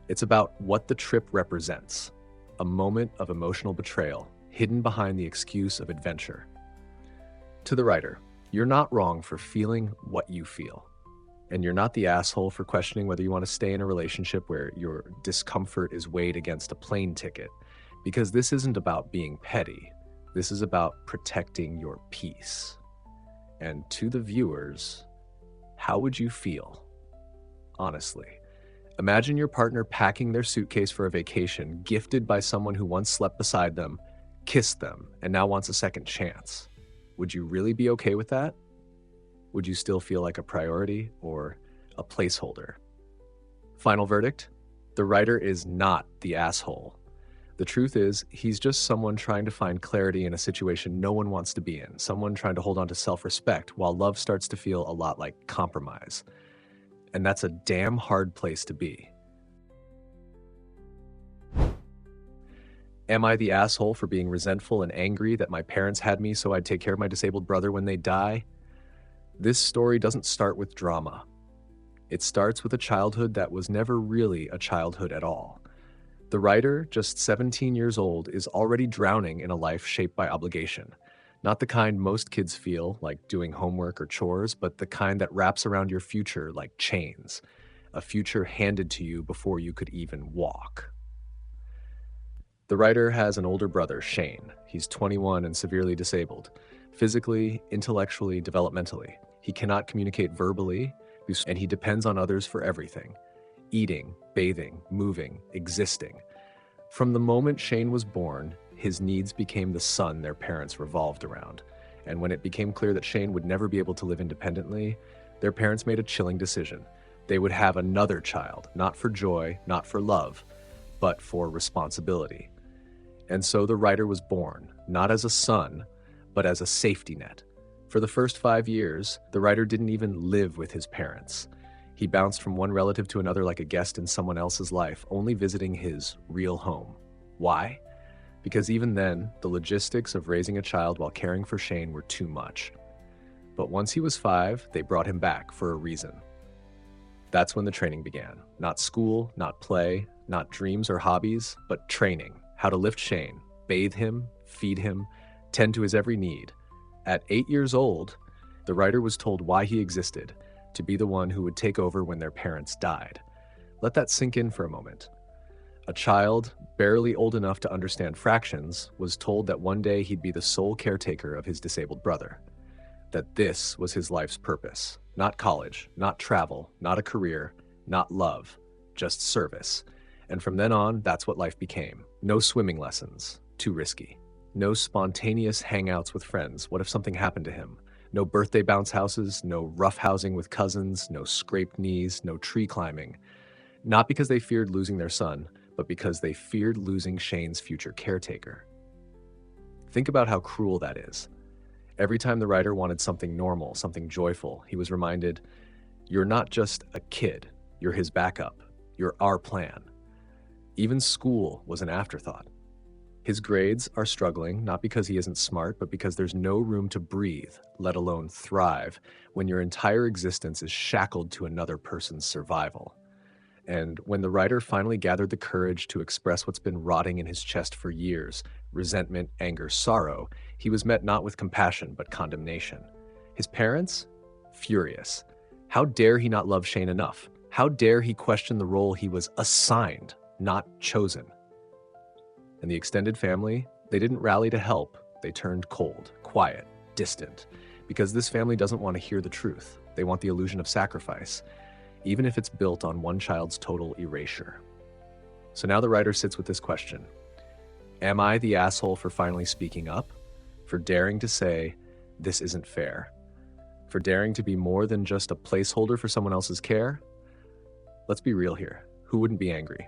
It's about what the trip represents, a moment of emotional betrayal hidden behind the excuse of adventure. To the writer, you're not wrong for feeling what you feel. And you're not the asshole for questioning whether you want to stay in a relationship where your discomfort is weighed against a plane ticket. Because this isn't about being petty. This is about protecting your peace. And to the viewers, how would you feel? Honestly, imagine your partner packing their suitcase for a vacation, gifted by someone who once slept beside them, kissed them, and now wants a second chance. Would you really be okay with that? Would you still feel like a priority or a placeholder? Final verdict: the writer is not the asshole. The truth is, he's just someone trying to find clarity in a situation no one wants to be in, someone trying to hold on to self-respect while love starts to feel a lot like compromise. And that's a damn hard place to be. Am I the asshole for being resentful and angry that my parents had me so I'd take care of my disabled brother when they die? This story doesn't start with drama. It starts with a childhood that was never really a childhood at all. The writer, just 17 years old, is already drowning in a life shaped by obligation. Not the kind most kids feel, like doing homework or chores, but the kind that wraps around your future like chains. A future handed to you before you could even walk. The writer has an older brother, Shane. He's 21 and severely disabled. Physically, intellectually, developmentally. He cannot communicate verbally, and he depends on others for everything. Eating, bathing, moving, existing. From the moment Shane was born, his needs became the sun their parents revolved around. And when it became clear that Shane would never be able to live independently, their parents made a chilling decision. They would have another child, not for joy, not for love, but for responsibility. And so the writer was born, not as a son, but as a safety net. For the first 5 years, the writer didn't even live with his parents. He bounced from one relative to another like a guest in someone else's life, only visiting his real home. Why? Because even then, the logistics of raising a child while caring for Shane were too much. But once he was 5, they brought him back for a reason. That's when the training began. Not school, not play, not dreams or hobbies, but training. How to lift Shane, bathe him, feed him, tend to his every need. At 8 years old, the writer was told why he existed, to be the one who would take over when their parents died. Let that sink in for a moment. A child, barely old enough to understand fractions, was told that one day he'd be the sole caretaker of his disabled brother. That this was his life's purpose. Not college, not travel, not a career, not love, just service. And from then on, that's what life became. No swimming lessons, too risky. No spontaneous hangouts with friends, what if something happened to him? No birthday bounce houses, no roughhousing with cousins, no scraped knees, no tree climbing. Not because they feared losing their son, but because they feared losing Shane's future caretaker. Think about how cruel that is. Every time the writer wanted something normal, something joyful, he was reminded, you're not just a kid, you're his backup, you're our plan. Even school was an afterthought. His grades are struggling, not because he isn't smart, but because there's no room to breathe, let alone thrive, when your entire existence is shackled to another person's survival. And when the writer finally gathered the courage to express what's been rotting in his chest for years, resentment, anger, sorrow, he was met not with compassion, but condemnation. His parents? Furious. How dare he not love Shane enough? How dare he question the role he was assigned, not chosen? And the extended family, they didn't rally to help. They turned cold, quiet, distant, because this family doesn't want to hear the truth. They want the illusion of sacrifice, even if it's built on one child's total erasure. So now the writer sits with this question. Am I the asshole for finally speaking up? For daring to say, this isn't fair? For daring to be more than just a placeholder for someone else's care? Let's be real here. Who wouldn't be angry?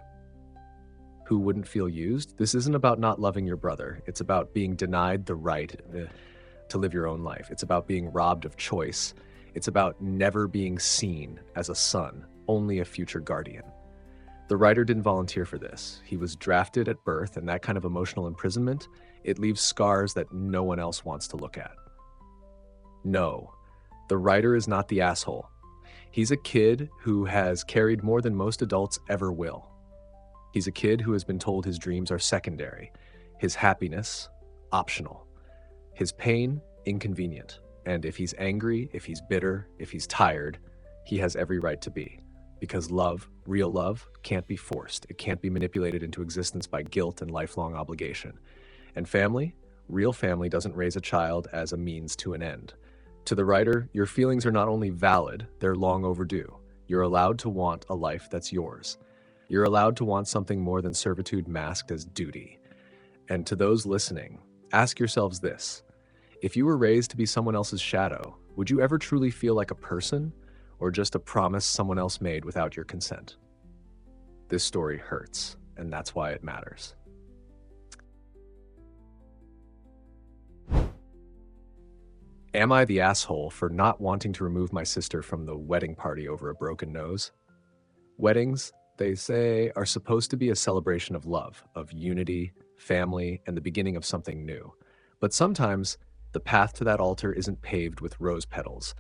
Who wouldn't feel used? This isn't about not loving your brother. It's about being denied the right to live your own life. It's about being robbed of choice. It's about never being seen as a son, only a future guardian. The writer didn't volunteer for this. He was drafted at birth, and that kind of emotional imprisonment, It leaves scars that no one else wants to look at. No, the writer is not the asshole. He's a kid who has carried more than most adults ever will. He's a kid who has been told his dreams are secondary, his happiness, optional, his pain, inconvenient. And if he's angry, if he's bitter, if he's tired, he has every right to be. Because love, real love, can't be forced. It can't be manipulated into existence by guilt and lifelong obligation. And family, real family doesn't raise a child as a means to an end. To the writer, your feelings are not only valid, they're long overdue. You're allowed to want a life that's yours. You're allowed to want something more than servitude masked as duty. And to those listening, ask yourselves this. If you were raised to be someone else's shadow, would you ever truly feel like a person, or just a promise someone else made without your consent? This story hurts, and that's why it matters. Am I the asshole for not wanting to remove my sister from the wedding party over a broken nose? Weddings, they say, are supposed to be a celebration of love, of unity, family, and the beginning of something new. But sometimes, the path to that altar isn't paved with rose petals.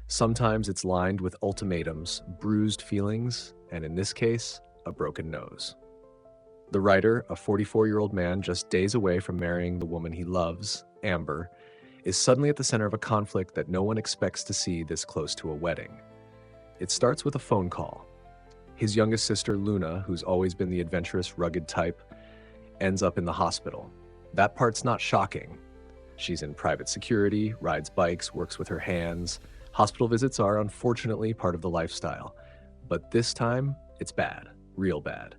Sometimes it's lined with ultimatums, bruised feelings, and in this case, a broken nose. The writer, a 44-year-old man just days away from marrying the woman he loves, Amber, is suddenly at the center of a conflict that no one expects to see this close to a wedding. It starts with a phone call. His youngest sister, Luna, who's always been the adventurous, rugged type, ends up in the hospital. That part's not shocking. She's in private security, rides bikes, works with her hands. Hospital visits are, unfortunately, part of the lifestyle. But this time, it's bad, real bad.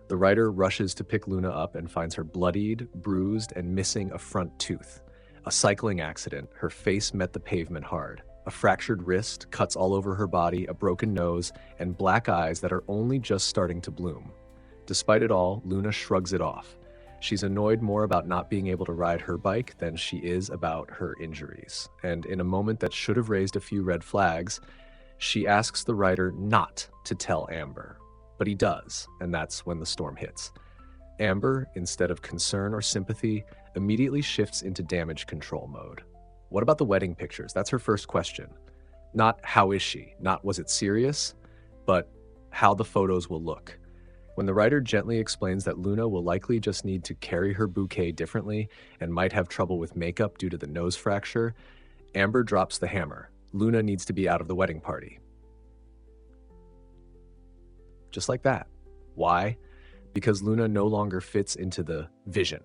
The writer rushes to pick Luna up and finds her bloodied, bruised, and missing a front tooth. A cycling accident, her face met the pavement hard. A fractured wrist, cuts all over her body, a broken nose, and black eyes that are only just starting to bloom. Despite it all, Luna shrugs it off. She's annoyed more about not being able to ride her bike than she is about her injuries. And in a moment that should have raised a few red flags, she asks the writer not to tell Amber. But he does, and that's when the storm hits. Amber, instead of concern or sympathy, immediately shifts into damage control mode. What about the wedding pictures? That's her first question. Not how is she, not was it serious, but how the photos will look. When the writer gently explains that Luna will likely just need to carry her bouquet differently and might have trouble with makeup due to the nose fracture, Amber drops the hammer. Luna needs to be out of the wedding party. Just like that. Why? Because Luna no longer fits into the vision.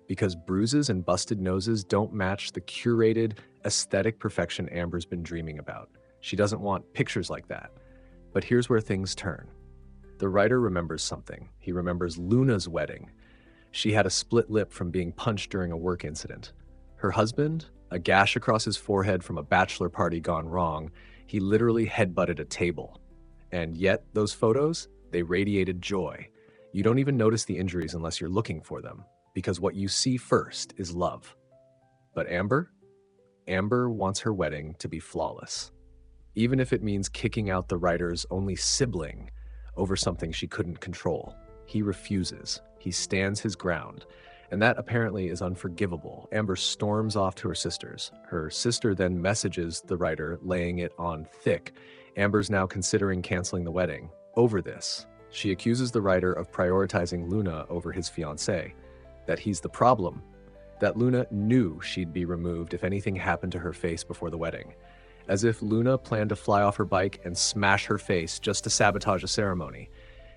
Because bruises and busted noses don't match the curated, aesthetic perfection Amber's been dreaming about. She doesn't want pictures like that. But here's where things turn. The writer remembers something. He remembers Luna's wedding. She had a split lip from being punched during a work incident. Her husband, a gash across his forehead from a bachelor party gone wrong, he literally headbutted a table. And yet, those photos, they radiated joy. You don't even notice the injuries unless you're looking for them, because what you see first is love. But Amber? Amber wants her wedding to be flawless. Even if it means kicking out the writer's only sibling over something she couldn't control. He refuses. He stands his ground. And that apparently is unforgivable. Amber storms off to her sisters. Her sister then messages the writer, laying it on thick. Amber's now considering canceling the wedding over this. She accuses the writer of prioritizing Luna over his fiancée, that he's the problem, that Luna knew she'd be removed if anything happened to her face before the wedding, as if Luna planned to fly off her bike and smash her face just to sabotage a ceremony.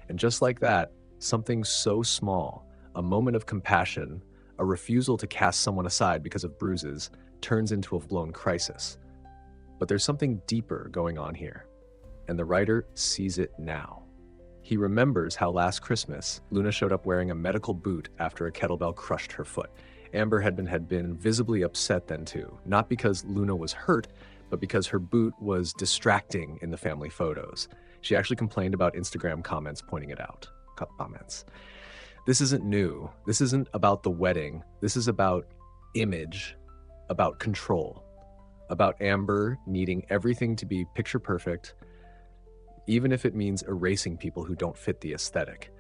And just like that, something so small, a moment of compassion, a refusal to cast someone aside because of bruises, turns into a blown crisis. But there's something deeper going on here, and the writer sees it now. He remembers how last Christmas, Luna showed up wearing a medical boot after a kettlebell crushed her foot. Amber had been visibly upset then too, not because Luna was hurt, but because her boot was distracting in the family photos. She actually complained about Instagram comments pointing it out. Comments. This isn't new. This isn't about the wedding. This is about image, about control, about Amber needing everything to be picture perfect, even if it means erasing people who don't fit the aesthetic.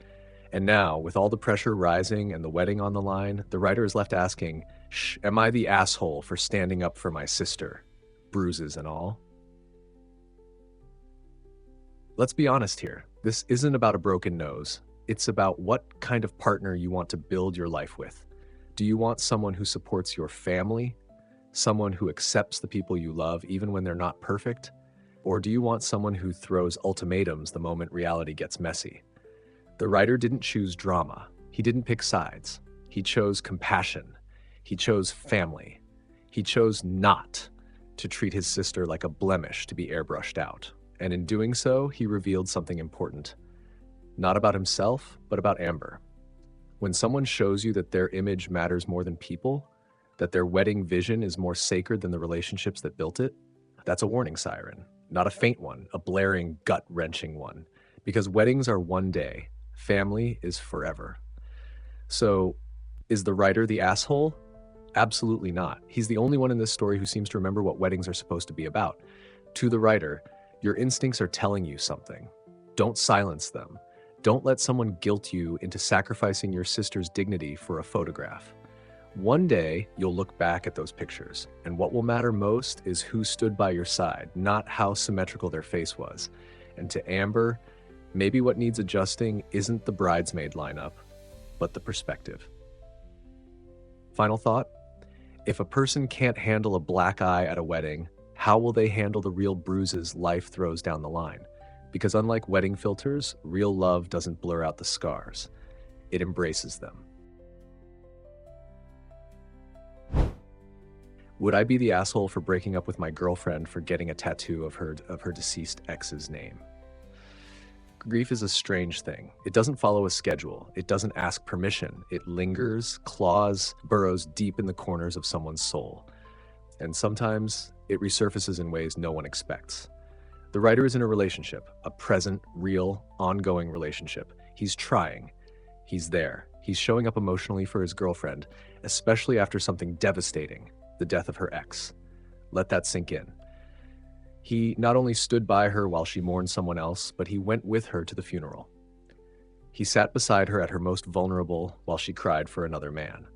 And now, with all the pressure rising and the wedding on the line, the writer is left asking, am I the asshole for standing up for my sister? Bruises and all. Let's be honest here. This isn't about a broken nose. It's about what kind of partner you want to build your life with. Do you want someone who supports your family? Someone who accepts the people you love even when they're not perfect? Or do you want someone who throws ultimatums the moment reality gets messy? The writer didn't choose drama. He didn't pick sides. He chose compassion. He chose family. He chose not to treat his sister like a blemish to be airbrushed out. And in doing so, he revealed something important. Not about himself, but about Amber. When someone shows you that their image matters more than people, that their wedding vision is more sacred than the relationships that built it, that's a warning siren. Not a faint one, a blaring, gut-wrenching one. Because weddings are one day. Family is forever. So, is the writer the asshole? Absolutely not. He's the only one in this story who seems to remember what weddings are supposed to be about. To the writer, your instincts are telling you something. Don't silence them. Don't let someone guilt you into sacrificing your sister's dignity for a photograph. One day, you'll look back at those pictures, and what will matter most is who stood by your side, not how symmetrical their face was. And to Amber, maybe what needs adjusting isn't the bridesmaid lineup, but the perspective. Final thought? If a person can't handle a black eye at a wedding, how will they handle the real bruises life throws down the line? Because unlike wedding filters, real love doesn't blur out the scars. It embraces them. Would I be the asshole for breaking up with my girlfriend for getting a tattoo of her deceased ex's name? Grief is a strange thing. It doesn't follow a schedule. It doesn't ask permission. It lingers, claws, burrows deep in the corners of someone's soul. And sometimes it resurfaces in ways no one expects. The writer is in a relationship, a present, real, ongoing relationship. He's trying. He's there. He's showing up emotionally for his girlfriend, especially after something devastating, the death of her ex. Let that sink in. He not only stood by her while she mourned someone else, but he went with her to the funeral. He sat beside her at her most vulnerable while she cried for another man.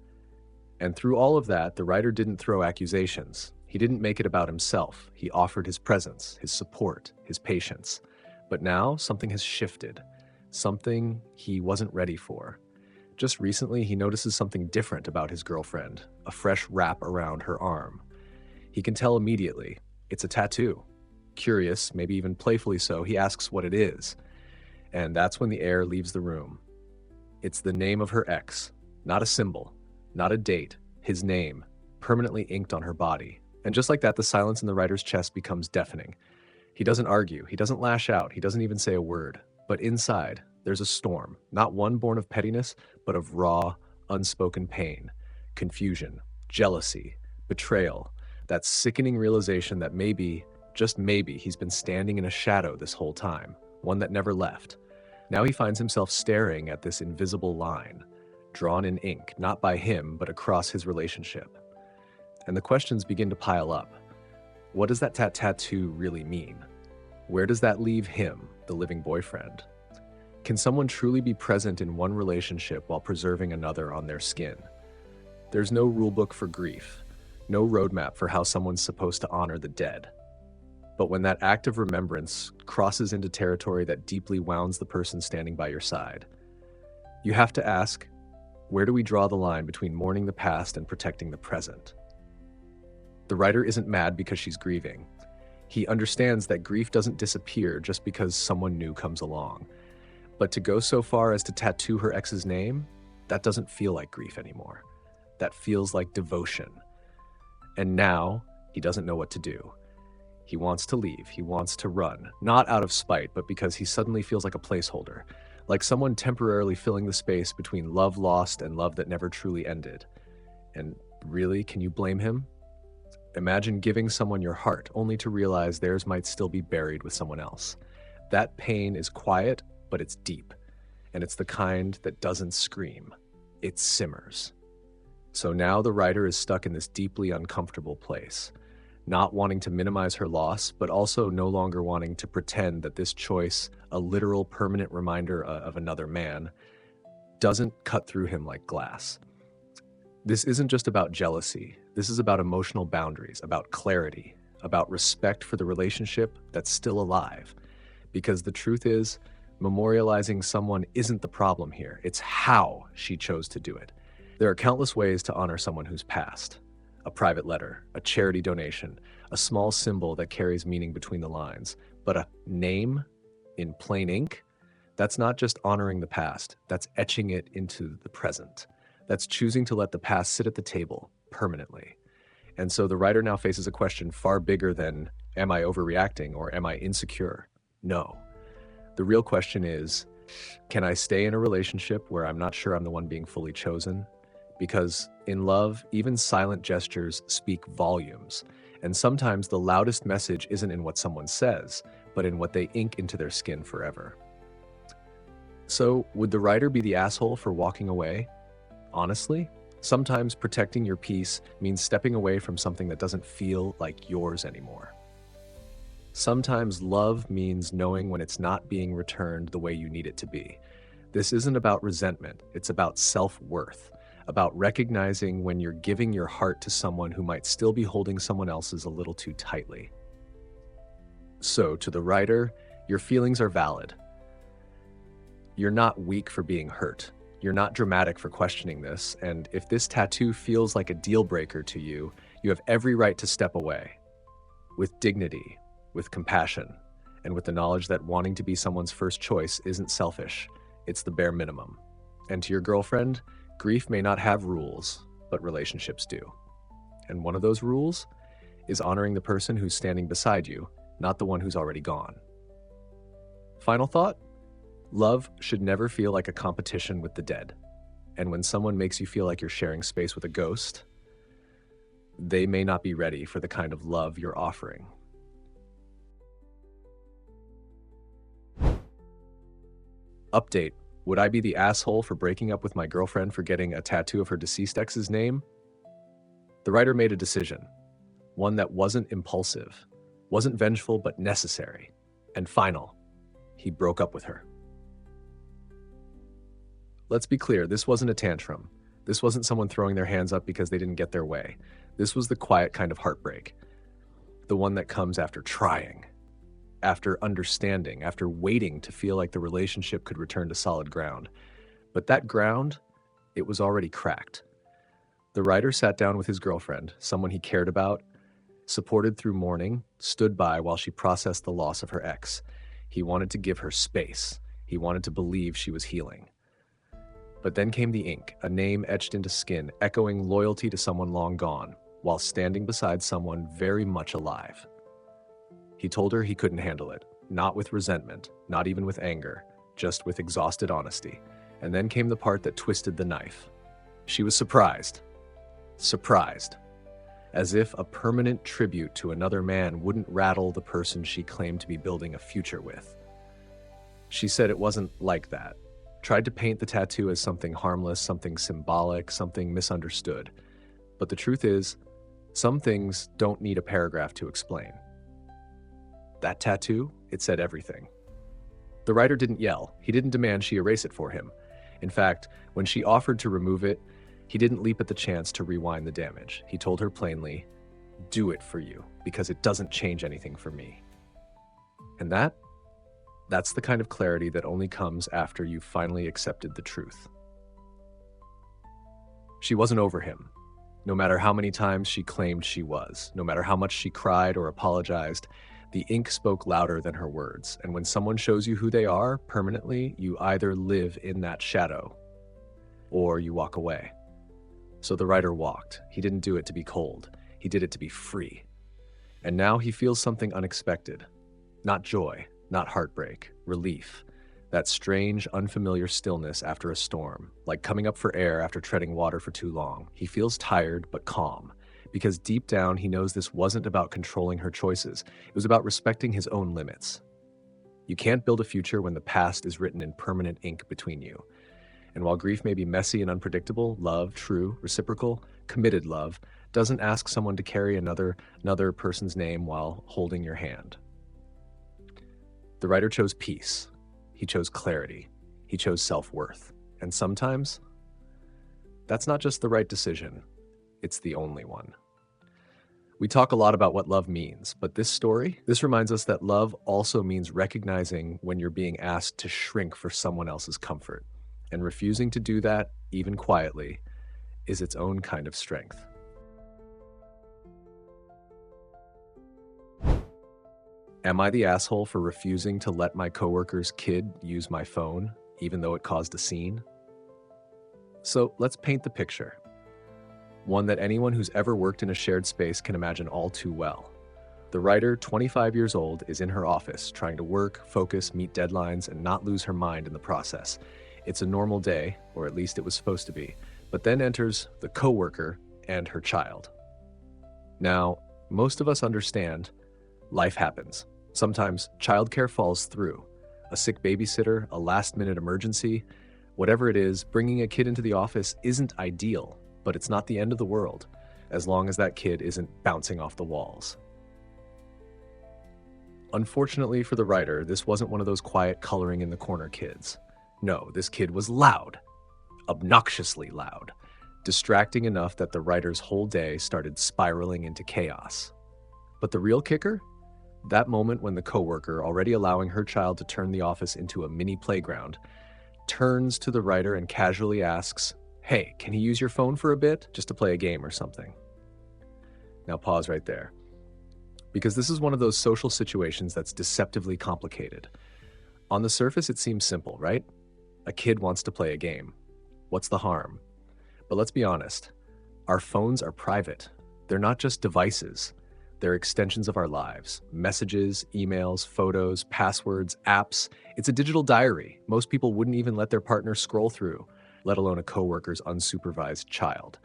And through all of that, the writer didn't throw accusations. He didn't make it about himself. He offered his presence, his support, his patience. But now something has shifted, something he wasn't ready for. Just recently, he notices something different about his girlfriend, a fresh wrap around her arm. He can tell immediately, it's a tattoo. Curious, maybe even playfully so, he asks what it is. And that's when the air leaves the room. It's the name of her ex, not a symbol, not a date, his name, permanently inked on her body. And just like that, the silence in the writer's chest becomes deafening. He doesn't argue, he doesn't lash out, he doesn't even say a word. But inside, there's a storm, not one born of pettiness, but of raw, unspoken pain, confusion, jealousy, betrayal, that sickening realization that maybe, just maybe, he's been standing in a shadow this whole time, one that never left. Now he finds himself staring at this invisible line, drawn in ink, not by him, but across his relationship. And the questions begin to pile up. What does that tattoo really mean? Where does that leave him, the living boyfriend? Can someone truly be present in one relationship while preserving another on their skin? There's no rulebook for grief, no roadmap for how someone's supposed to honor the dead. But when that act of remembrance crosses into territory that deeply wounds the person standing by your side, you have to ask, where do we draw the line between mourning the past and protecting the present? The writer isn't mad because she's grieving. He understands that grief doesn't disappear just because someone new comes along. But to go so far as to tattoo her ex's name, that doesn't feel like grief anymore. That feels like devotion. And now, he doesn't know what to do. He wants to leave, he wants to run, not out of spite, but because he suddenly feels like a placeholder, like someone temporarily filling the space between love lost and love that never truly ended. And really, can you blame him? Imagine giving someone your heart only to realize theirs might still be buried with someone else. That pain is quiet, but it's deep. And it's the kind that doesn't scream. It simmers. So now the writer is stuck in this deeply uncomfortable place, not wanting to minimize her loss, but also no longer wanting to pretend that this choice, a literal permanent reminder of another man, doesn't cut through him like glass. This isn't just about jealousy. This is about emotional boundaries, about clarity, about respect for the relationship that's still alive. Because the truth is, memorializing someone isn't the problem here. It's how she chose to do it. There are countless ways to honor someone who's passed. A private letter, a charity donation, a small symbol that carries meaning between the lines. But a name in plain ink, that's not just honoring the past, that's etching it into the present. That's choosing to let the past sit at the table permanently. And so the writer now faces a question far bigger than, am I overreacting or am I insecure? No. The real question is, can I stay in a relationship where I'm not sure I'm the one being fully chosen? Because in love, even silent gestures speak volumes. And sometimes the loudest message isn't in what someone says, but in what they ink into their skin forever. So, would the writer be the asshole for walking away? Honestly, sometimes protecting your peace means stepping away from something that doesn't feel like yours anymore. Sometimes love means knowing when it's not being returned the way you need it to be. This isn't about resentment, it's about self-worth, about recognizing when you're giving your heart to someone who might still be holding someone else's a little too tightly. So, to the writer, your feelings are valid. You're not weak for being hurt. You're not dramatic for questioning this, and if this tattoo feels like a deal breaker to you, you have every right to step away. With dignity, with compassion, and with the knowledge that wanting to be someone's first choice isn't selfish, it's the bare minimum. And to your girlfriend, grief may not have rules, but relationships do. And one of those rules is honoring the person who's standing beside you, not the one who's already gone. Final thought? Love should never feel like a competition with the dead. And when someone makes you feel like you're sharing space with a ghost, they may not be ready for the kind of love you're offering. Update. Would I be the asshole for breaking up with my girlfriend for getting a tattoo of her deceased ex's name? The writer made a decision. One that wasn't impulsive, wasn't vengeful, but necessary. And final. He broke up with her. Let's be clear, this wasn't a tantrum. This wasn't someone throwing their hands up because they didn't get their way. This was the quiet kind of heartbreak. The one that comes after trying, after understanding, after waiting to feel like the relationship could return to solid ground. But that ground, it was already cracked. The writer sat down with his girlfriend, someone he cared about, supported through mourning, stood by while she processed the loss of her ex. He wanted to give her space. He wanted to believe she was healing. But then came the ink, a name etched into skin, echoing loyalty to someone long gone, while standing beside someone very much alive. He told her he couldn't handle it, not with resentment, not even with anger, just with exhausted honesty. And then came the part that twisted the knife. She was surprised. Surprised. As if a permanent tribute to another man wouldn't rattle the person she claimed to be building a future with. She said it wasn't like that. Tried to paint the tattoo as something harmless, something symbolic, something misunderstood. But the truth is, some things don't need a paragraph to explain. That tattoo, it said everything. The writer didn't yell. He didn't demand she erase it for him. In fact, when she offered to remove it, he didn't leap at the chance to rewind the damage. He told her plainly, "Do it for you, because it doesn't change anything for me." And that's the kind of clarity that only comes after you've finally accepted the truth. She wasn't over him, no matter how many times she claimed she was, no matter how much she cried or apologized. The ink spoke louder than her words, and when someone shows you who they are permanently, you either live in that shadow or you walk away. So the writer walked. He didn't do it to be cold. He did it to be free. And now he feels something unexpected. Not joy, not heartbreak, relief. That strange, unfamiliar stillness after a storm, like coming up for air after treading water for too long. He feels tired, but calm, because deep down he knows this wasn't about controlling her choices. It was about respecting his own limits. You can't build a future when the past is written in permanent ink between you. And while grief may be messy and unpredictable, love, true, reciprocal, committed love, doesn't ask someone to carry another person's name while holding your hand. The writer chose peace. He chose clarity. He chose self-worth. And sometimes, that's not just the right decision, it's the only one. We talk a lot about what love means, but this reminds us that love also means recognizing when you're being asked to shrink for someone else's comfort. And refusing to do that, even quietly, is its own kind of strength. Am I the asshole for refusing to let my coworker's kid use my phone, even though it caused a scene? So let's paint the picture. One that anyone who's ever worked in a shared space can imagine all too well. The writer, 25 years old, is in her office, trying to work, focus, meet deadlines, and not lose her mind in the process. It's a normal day, or at least it was supposed to be, but then enters the coworker and her child. Now, most of us understand life happens. Sometimes childcare falls through. A sick babysitter, a last-minute emergency, whatever it is, bringing a kid into the office isn't ideal, but it's not the end of the world, as long as that kid isn't bouncing off the walls. Unfortunately for the writer, this wasn't one of those quiet coloring in the corner kids. No, this kid was loud, obnoxiously loud, distracting enough that the writer's whole day started spiraling into chaos. But the real kicker? That moment when the coworker, already allowing her child to turn the office into a mini playground, turns to the writer and casually asks, "Hey, can he use your phone for a bit, just to play a game or something?" Now pause right there, because this is one of those social situations that's deceptively complicated. On the surface, it seems simple, right? A kid wants to play a game. What's the harm? But let's be honest, our phones are private. They're not just devices. They're extensions of our lives. Messages, emails, photos, passwords, apps. It's a digital diary most people wouldn't even let their partner scroll through, let alone a coworker's unsupervised child.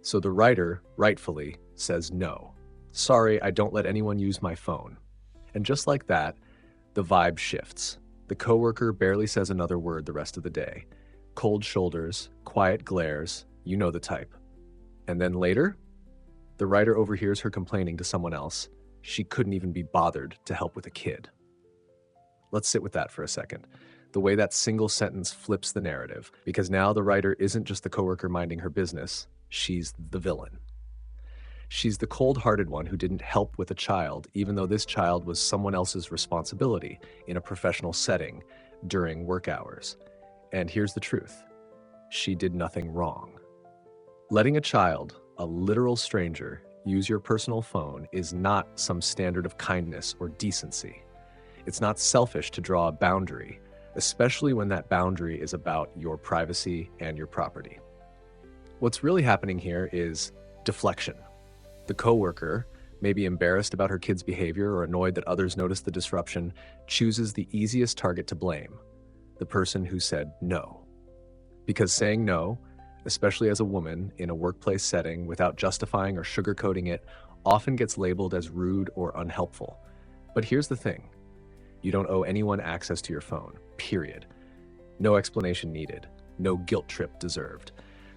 So the writer, rightfully, says no. Sorry, I don't let anyone use my phone. And just like that, the vibe shifts. The coworker barely says another word the rest of the day. Cold shoulders, quiet glares, you know the type. And then later, the writer overhears her complaining to someone else. She couldn't even be bothered to help with a kid. Let's sit with that for a second. The way that single sentence flips the narrative, because now the writer isn't just the coworker minding her business, she's the villain. She's the cold-hearted one who didn't help with a child, even though this child was someone else's responsibility in a professional setting during work hours. And here's the truth. She did nothing wrong. Letting a child, a literal stranger, use your personal phone is not some standard of kindness or decency. It's not selfish to draw a boundary, especially when that boundary is about your privacy and your property. What's really happening here is deflection. The coworker, maybe embarrassed about her kid's behavior or annoyed that others notice the disruption, chooses the easiest target to blame, the person who said no. Because saying no, especially as a woman in a workplace setting without justifying or sugarcoating it, often gets labeled as rude or unhelpful. But here's the thing. You don't owe anyone access to your phone, period. No explanation needed. No guilt trip deserved.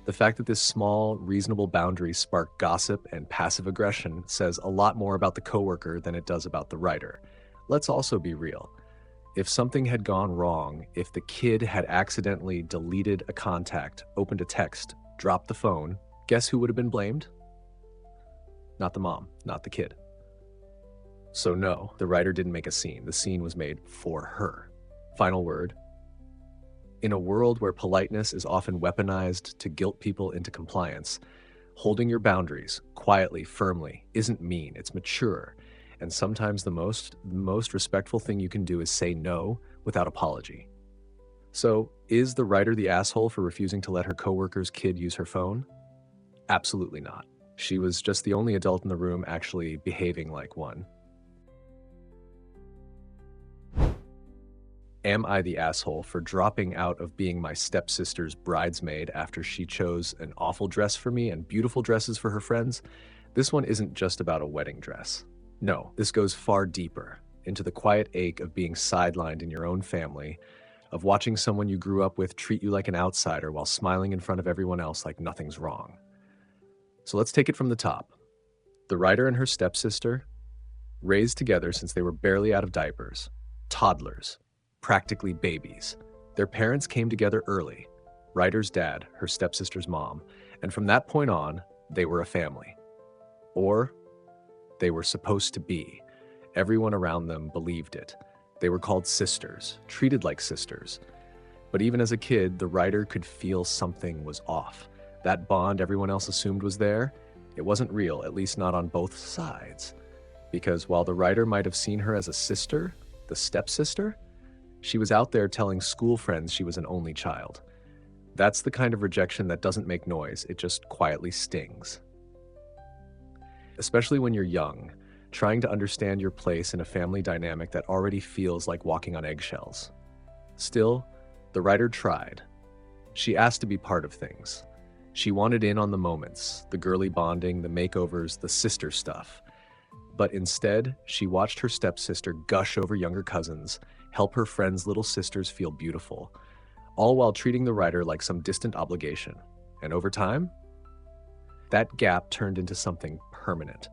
The fact that this small, reasonable boundary sparked gossip and passive aggression says a lot more about the coworker than it does about the writer. Let's also be real. If something had gone wrong, if the kid had accidentally deleted a contact, opened a text, dropped the phone, guess who would have been blamed? Not the mom, not the kid. So no, the writer didn't make a scene. The scene was made for her. Final word. In a world where politeness is often weaponized to guilt people into compliance, holding your boundaries quietly, firmly, isn't mean, it's mature. And sometimes the most respectful thing you can do is say no without apology. So, is the writer the asshole for refusing to let her coworker's kid use her phone? Absolutely not. She was just the only adult in the room actually behaving like one. Am I the asshole for dropping out of being my stepsister's bridesmaid after she chose an awful dress for me and beautiful dresses for her friends? This one isn't just about a wedding dress. No, this goes far deeper, into the quiet ache of being sidelined in your own family, of watching someone you grew up with treat you like an outsider while smiling in front of everyone else like nothing's wrong. So let's take it from the top. The writer and her stepsister, raised together since they were barely out of diapers, toddlers, practically babies. Their parents came together early, Ryder's dad, her stepsister's mom, and from that point on, they were a family. Or they were supposed to be. Everyone around them believed it. They were called sisters, treated like sisters. But even as a kid, the Ryder could feel something was off. That bond everyone else assumed was there, it wasn't real, at least not on both sides. Because while the Ryder might have seen her as a sister, the stepsister, she was out there telling school friends she was an only child. That's the kind of rejection that doesn't make noise, it just quietly stings. Especially when you're young, trying to understand your place in a family dynamic that already feels like walking on eggshells. Still, the Ryder tried. She asked to be part of things. She wanted in on the moments, the girly bonding, the makeovers, the sister stuff. But instead, she watched her stepsister gush over younger cousins, help her friends' little sisters feel beautiful, all while treating the Ryder like some distant obligation. And over time, that gap turned into something permanent.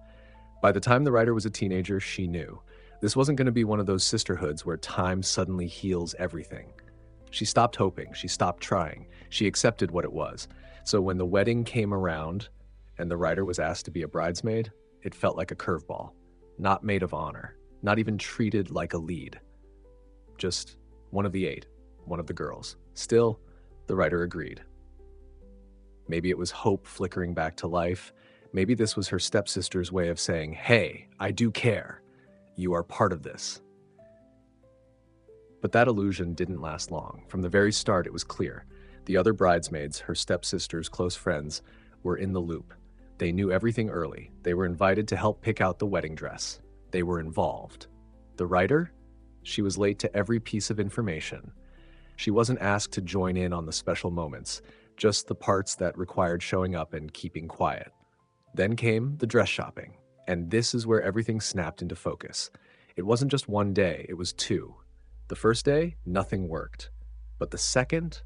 By the time the Ryder was a teenager, she knew this wasn't going to be one of those sisterhoods where time suddenly heals everything. She stopped hoping, she stopped trying, she accepted what it was. So when the wedding came around and the Ryder was asked to be a bridesmaid, it felt like a curveball, not maid of honor, not even treated like a lead. Just one of the 8, one of the girls. Still, the Ryder agreed. Maybe it was hope flickering back to life. Maybe this was her stepsister's way of saying, hey, I do care. You are part of this. But that illusion didn't last long. From the very start, it was clear. The other bridesmaids, her stepsister's close friends, were in the loop. They knew everything early. They were invited to help pick out the wedding dress. They were involved. The Ryder? She was late to every piece of information. She wasn't asked to join in on the special moments, just the parts that required showing up and keeping quiet. Then came the dress shopping, and this is where everything snapped into focus. It wasn't just one day, it was 2. The first day, nothing worked. But the second?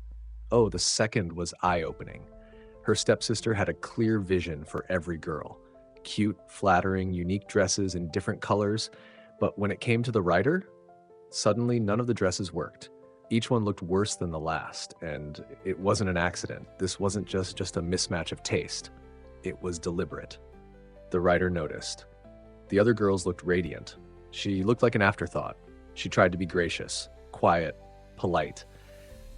Oh, the second was eye-opening. Her stepsister had a clear vision for every girl. Cute, flattering, unique dresses in different colors. But when it came to the Ryder, suddenly none of the dresses worked. Each one looked worse than the last, and it wasn't an accident. This wasn't just a mismatch of taste. It was deliberate. The Ryder noticed. The other girls looked radiant. She looked like an afterthought. She tried to be gracious, quiet, polite.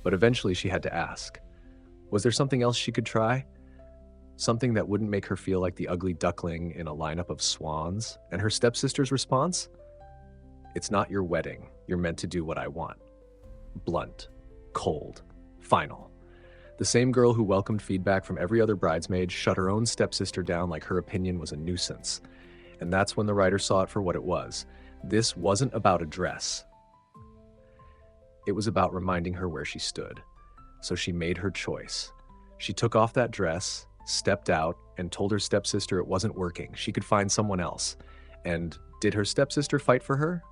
But eventually she had to ask, was there something else she could try? Something that wouldn't make her feel like the ugly duckling in a lineup of swans? And her stepsister's response? It's not your wedding. You're meant to do what I want. Blunt, cold, final. The same girl who welcomed feedback from every other bridesmaid shut her own stepsister down like her opinion was a nuisance. And that's when the Ryder saw it for what it was. This wasn't about a dress. It was about reminding her where she stood. So she made her choice. She took off that dress, stepped out, and told her stepsister it wasn't working. She could find someone else. And did her stepsister fight for her?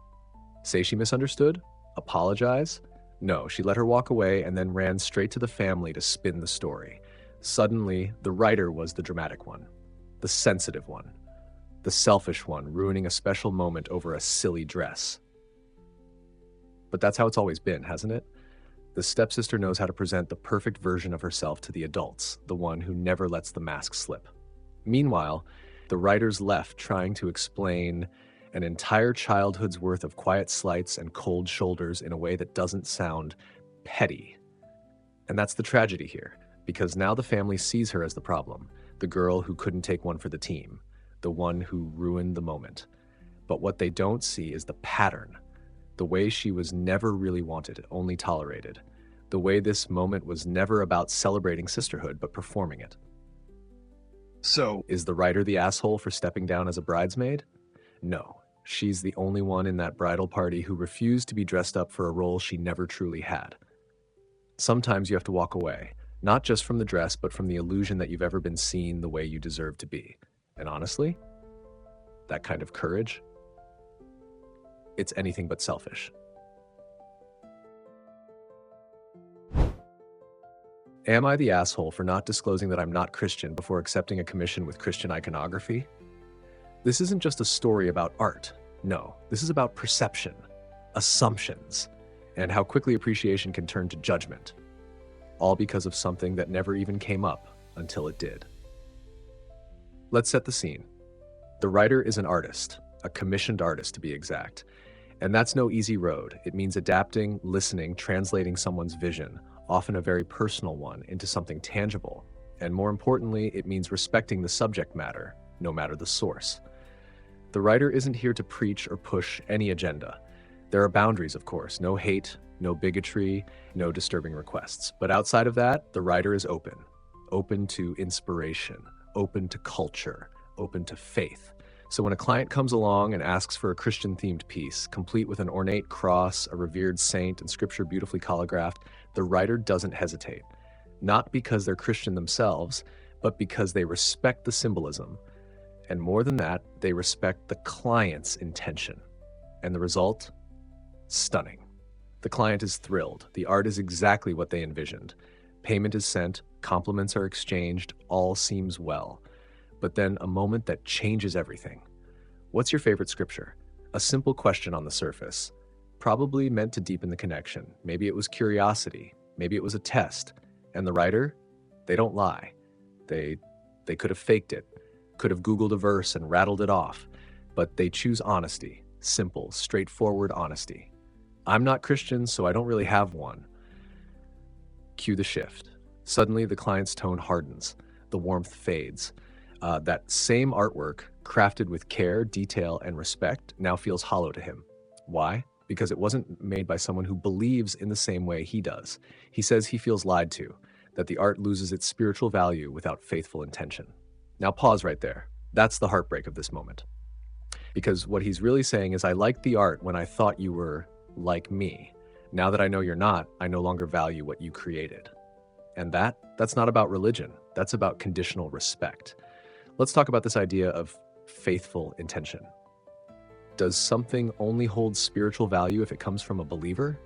Say she misunderstood? Apologize? No, she let her walk away and then ran straight to the family to spin the story. Suddenly, the Ryder was the dramatic one, the sensitive one, the selfish one, ruining a special moment over a silly dress. But that's how it's always been, hasn't it? The stepsister knows how to present the perfect version of herself to the adults, the one who never lets the mask slip. Meanwhile, the Ryder's left trying to explain an entire childhood's worth of quiet slights and cold shoulders in a way that doesn't sound petty. And that's the tragedy here, because now the family sees her as the problem, the girl who couldn't take one for the team, the one who ruined the moment. But what they don't see is the pattern, the way she was never really wanted, only tolerated, the way this moment was never about celebrating sisterhood, but performing it. So, is the Ryder the asshole for stepping down as a bridesmaid? No, she's the only one in that bridal party who refused to be dressed up for a role she never truly had. Sometimes you have to walk away, not just from the dress, but from the illusion that you've ever been seen the way you deserve to be. And honestly, that kind of courage, it's anything but selfish. Am I the asshole for not disclosing that I'm not Christian before accepting a commission with Christian iconography? This isn't just a story about art. No, this is about perception, assumptions, and how quickly appreciation can turn to judgment. all because of something that never even came up until it did. Let's set the scene. The writer is an artist, a commissioned artist to be exact. And that's no easy road. It means adapting, listening, translating someone's vision, often a very personal one, into something tangible. And more importantly, it means respecting the subject matter, no matter the source. The writer isn't here to preach or push any agenda. There are boundaries, of course, no hate, no bigotry, no disturbing requests. But outside of that, the writer is open to inspiration, open to culture, open to faith. So when a client comes along and asks for a Christian-themed piece, complete with an ornate cross, a revered saint, and scripture beautifully calligraphed, the writer doesn't hesitate. Not because they're Christian themselves, but because they respect the symbolism. And more than that, they respect the client's intention. And the result? Stunning. The client is thrilled. The art is exactly what they envisioned. Payment is sent, compliments are exchanged, all seems well. But then a moment that changes everything. What's your favorite scripture? A simple question on the surface, probably meant to deepen the connection. Maybe it was curiosity, maybe it was a test. And the writer, they don't lie. They could have faked it, could have Googled a verse and rattled it off, but they choose honesty, simple, straightforward honesty. I'm not Christian, so I don't really have one. Cue the shift. Suddenly the client's tone hardens, the warmth fades. That same artwork, crafted with care, detail, and respect, now feels hollow to him. Why? Because it wasn't made by someone who believes in the same way he does. He says he feels lied to, that the art loses its spiritual value without faithful intention. Now pause right there. That's the heartbreak of this moment. Because what he's really saying is, I liked the art when I thought you were like me. Now that I know you're not, I no longer value what you created. And that's not about religion. That's about conditional respect. Let's talk about this idea of faithful intention. Does something only hold spiritual value if it comes from a believer?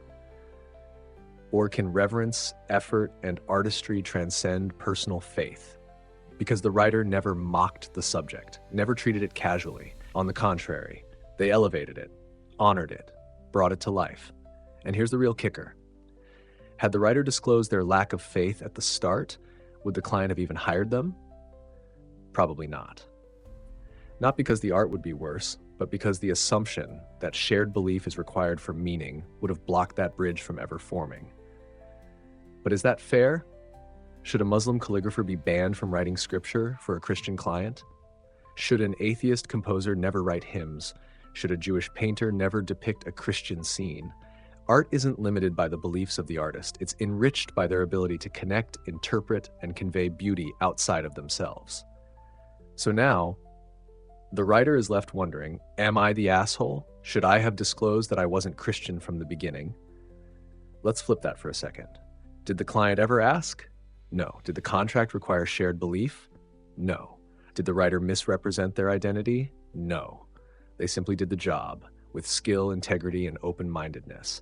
Or can reverence, effort, and artistry transcend personal faith? Because the writer never mocked the subject, never treated it casually. On the contrary, they elevated it, honored it, brought it to life. And here's the real kicker. Had the writer disclosed their lack of faith at the start, would the client have even hired them? Probably not. Not because the art would be worse, but because the assumption that shared belief is required for meaning would have blocked that bridge from ever forming. But is that fair? Should a Muslim calligrapher be banned from writing scripture for a Christian client? Should an atheist composer never write hymns? Should a Jewish painter never depict a Christian scene? Art isn't limited by the beliefs of the artist. It's enriched by their ability to connect, interpret, and convey beauty outside of themselves. So now, the writer is left wondering, am I the asshole? Should I have disclosed that I wasn't Christian from the beginning? Let's flip that for a second. Did the client ever ask? No. Did the contract require shared belief? No. Did the writer misrepresent their identity? No. They simply did the job, with skill, integrity, and open-mindedness.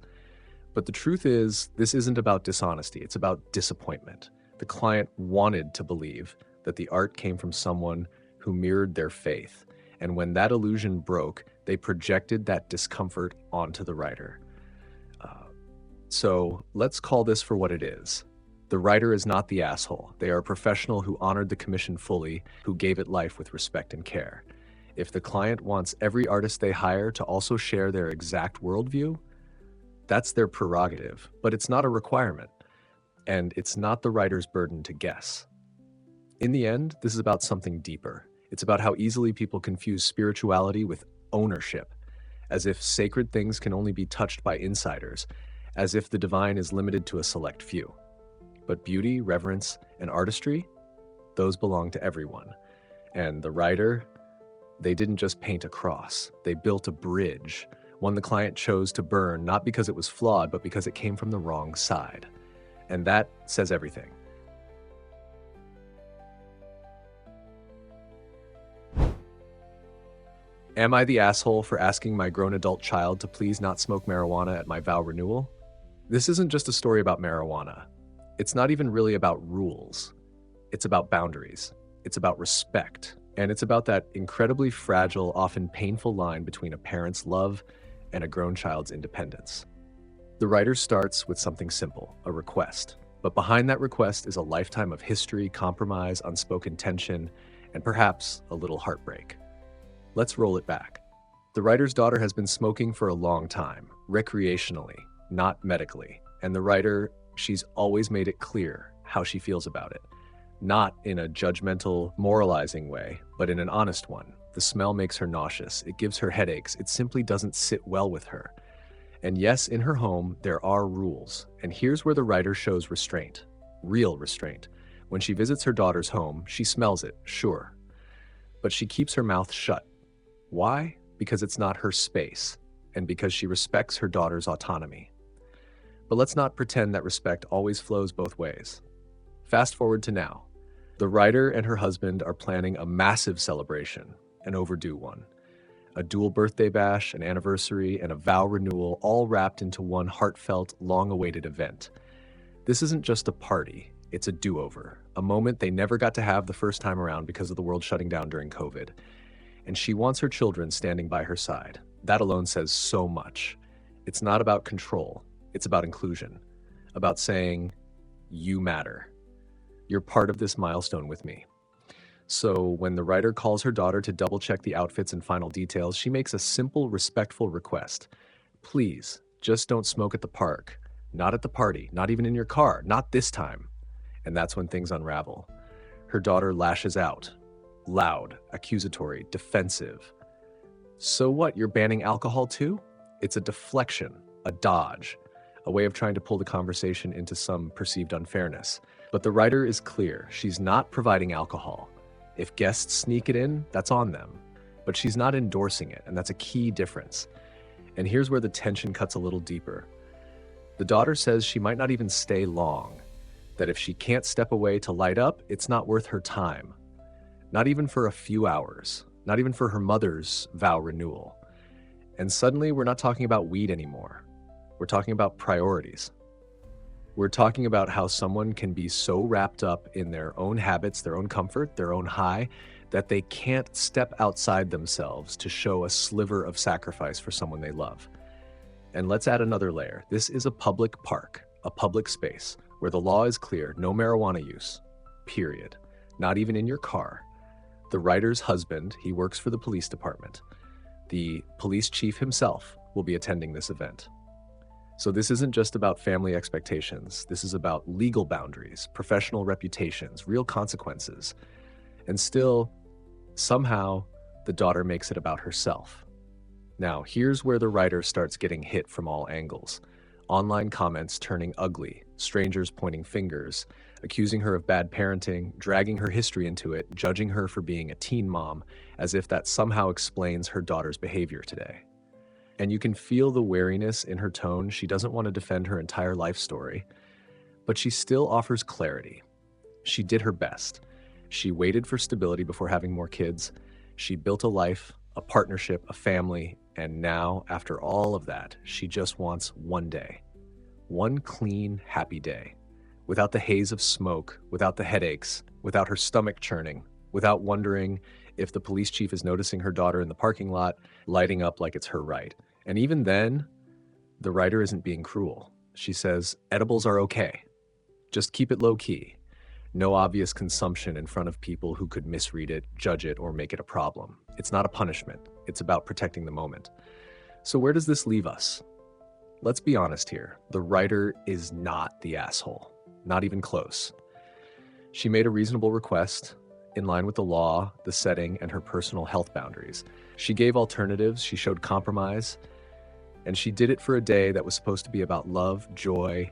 But the truth is, this isn't about dishonesty, it's about disappointment. The client wanted to believe that the art came from someone who mirrored their faith, and when that illusion broke, they projected that discomfort onto the writer. So let's call this for what it is. The writer is not the asshole. They are a professional who honored the commission fully, who gave it life with respect and care. If the client wants every artist they hire to also share their exact worldview, that's their prerogative, but it's not a requirement, and it's not the writer's burden to guess. In the end, this is about something deeper. It's about how easily people confuse spirituality with ownership, as if sacred things can only be touched by insiders, as if the divine is limited to a select few. But beauty, reverence, and artistry, those belong to everyone. And the writer, they didn't just paint a cross, they built a bridge, one the client chose to burn, not because it was flawed, but because it came from the wrong side. And that says everything. Am I the asshole for asking my grown adult child to please not smoke marijuana at my vow renewal? This isn't just a story about marijuana. It's not even really about rules. It's about boundaries. It's about respect. And it's about that incredibly fragile, often painful line between a parent's love and a grown child's independence. The writer starts with something simple, a request. But behind that request is a lifetime of history, compromise, unspoken tension, and perhaps a little heartbreak. Let's roll it back. The writer's daughter has been smoking for a long time, recreationally, not medically. And the writer, she's always made it clear how she feels about it. Not in a judgmental, moralizing way, but in an honest one. The smell makes her nauseous. It gives her headaches. It simply doesn't sit well with her. And yes, in her home, there are rules. And here's where the writer shows restraint, real restraint. When she visits her daughter's home, she smells it, sure. But she keeps her mouth shut. Why? Because it's not her space, and because she respects her daughter's autonomy. But let's not pretend that respect always flows both ways. Fast forward to now. The writer and her husband are planning a massive celebration, an overdue one. A dual birthday bash, an anniversary, and a vow renewal, all wrapped into one heartfelt, long-awaited event. This isn't just a party, it's a do-over, a moment they never got to have the first time around because of the world shutting down during COVID. And she wants her children standing by her side. That alone says so much. It's not about control, it's about inclusion, about saying, you matter. You're part of this milestone with me. So when the writer calls her daughter to double-check the outfits and final details, she makes a simple, respectful request. Please, just don't smoke at the park. Not at the party, not even in your car, not this time. And that's when things unravel. Her daughter lashes out. Loud, accusatory, defensive. So what, you're banning alcohol too? It's a deflection, a dodge, a way of trying to pull the conversation into some perceived unfairness. But the writer is clear, she's not providing alcohol. If guests sneak it in, that's on them. But she's not endorsing it, and that's a key difference. And here's where the tension cuts a little deeper. The daughter says she might not even stay long, that if she can't step away to light up, it's not worth her time. Not even for a few hours, not even for her mother's vow renewal. And suddenly we're not talking about weed anymore. We're talking about priorities. We're talking about how someone can be so wrapped up in their own habits, their own comfort, their own high, that they can't step outside themselves to show a sliver of sacrifice for someone they love. And let's add another layer. This is a public park, a public space, where the law is clear, no marijuana use, period. Not even in your car. The writer's husband, he works for the police department. The police chief himself will be attending this event. So this isn't just about family expectations. This is about legal boundaries, professional reputations, real consequences. And still, somehow, the daughter makes it about herself. Now, here's where the writer starts getting hit from all angles. Online comments turning ugly, strangers pointing fingers, accusing her of bad parenting, dragging her history into it, judging her for being a teen mom, as if that somehow explains her daughter's behavior today. And you can feel the wariness in her tone. She doesn't want to defend her entire life story, but she still offers clarity. She did her best. She waited for stability before having more kids. She built a life, a partnership, a family, and now, after all of that, she just wants one day. One clean, happy day. Without the haze of smoke, without the headaches, without her stomach churning, without wondering if the police chief is noticing her daughter in the parking lot, lighting up like it's her right. And even then, the writer isn't being cruel. She says, edibles are okay. Just keep it low key. No obvious consumption in front of people who could misread it, judge it, or make it a problem. It's not a punishment. It's about protecting the moment. So where does this leave us? Let's be honest here. The writer is not the asshole. Not even close. She made a reasonable request in line with the law, the setting, and her personal health boundaries. She gave alternatives, she showed compromise, and she did it for a day that was supposed to be about love, joy,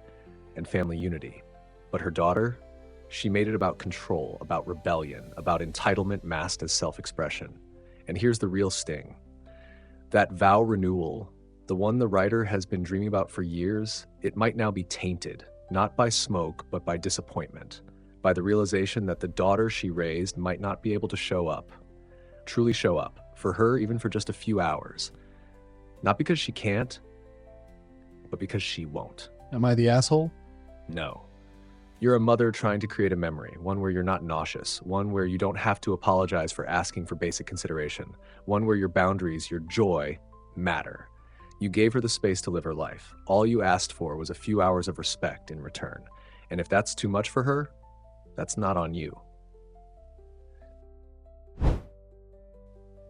and family unity. But her daughter, she made it about control, about rebellion, about entitlement masked as self-expression. And here's the real sting. That vow renewal, the one the writer has been dreaming about for years, it might now be tainted, not by smoke, but by disappointment, by the realization that the daughter she raised might not be able to show up, truly show up, for her even for just a few hours. Not because she can't, but because she won't. Am I the asshole? No. You're a mother trying to create a memory, one where you're not nauseous, one where you don't have to apologize for asking for basic consideration, one where your boundaries, your joy, matter. You gave her the space to live her life. All you asked for was a few hours of respect in return. And if that's too much for her, that's not on you.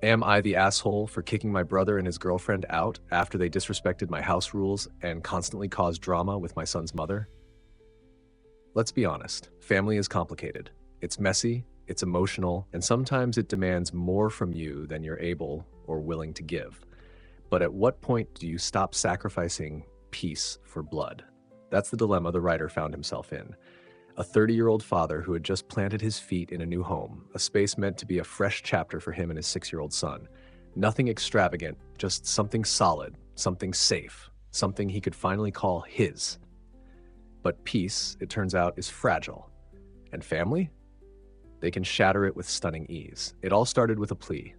Am I the asshole for kicking my brother and his girlfriend out after they disrespected my house rules and constantly caused drama with my son's mother? Let's be honest, family is complicated. It's messy, it's emotional, and sometimes it demands more from you than you're able or willing to give. But at what point do you stop sacrificing peace for blood? That's the dilemma the writer found himself in. A 30-year-old father who had just planted his feet in a new home, a space meant to be a fresh chapter for him and his 6-year-old son. Nothing extravagant, just something solid, something safe, something he could finally call his. But peace, it turns out, is fragile. And family? They can shatter it with stunning ease. It all started with a plea.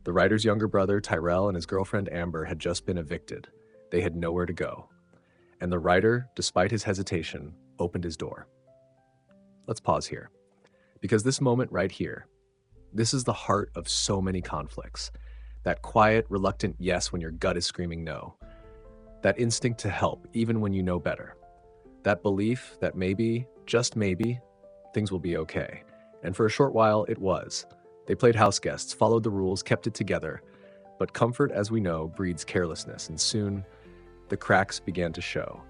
The writer's younger brother, Tyrell, and his girlfriend, Amber, had just been evicted. They had nowhere to go. And the writer, despite his hesitation, opened his door. Let's pause here, because this moment right here, this is the heart of so many conflicts. That quiet, reluctant yes when your gut is screaming no. That instinct to help, even when you know better. That belief that maybe, just maybe, things will be okay. And for a short while, it was. They played house guests, followed the rules, kept it together. But comfort, as we know, breeds carelessness, and soon, the cracks began to show.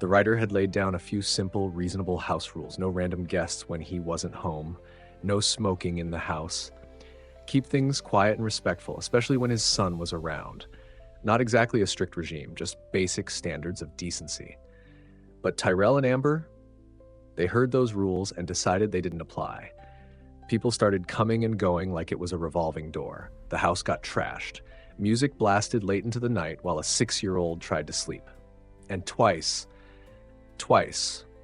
The writer had laid down a few simple, reasonable house rules. No random guests when he wasn't home. No smoking in the house. Keep things quiet and respectful, especially when his son was around. Not exactly a strict regime, just basic standards of decency. But Tyrell and Amber, they heard those rules and decided they didn't apply. People started coming and going like it was a revolving door. The house got trashed. Music blasted late into the night while a 6-year-old tried to sleep. And twice,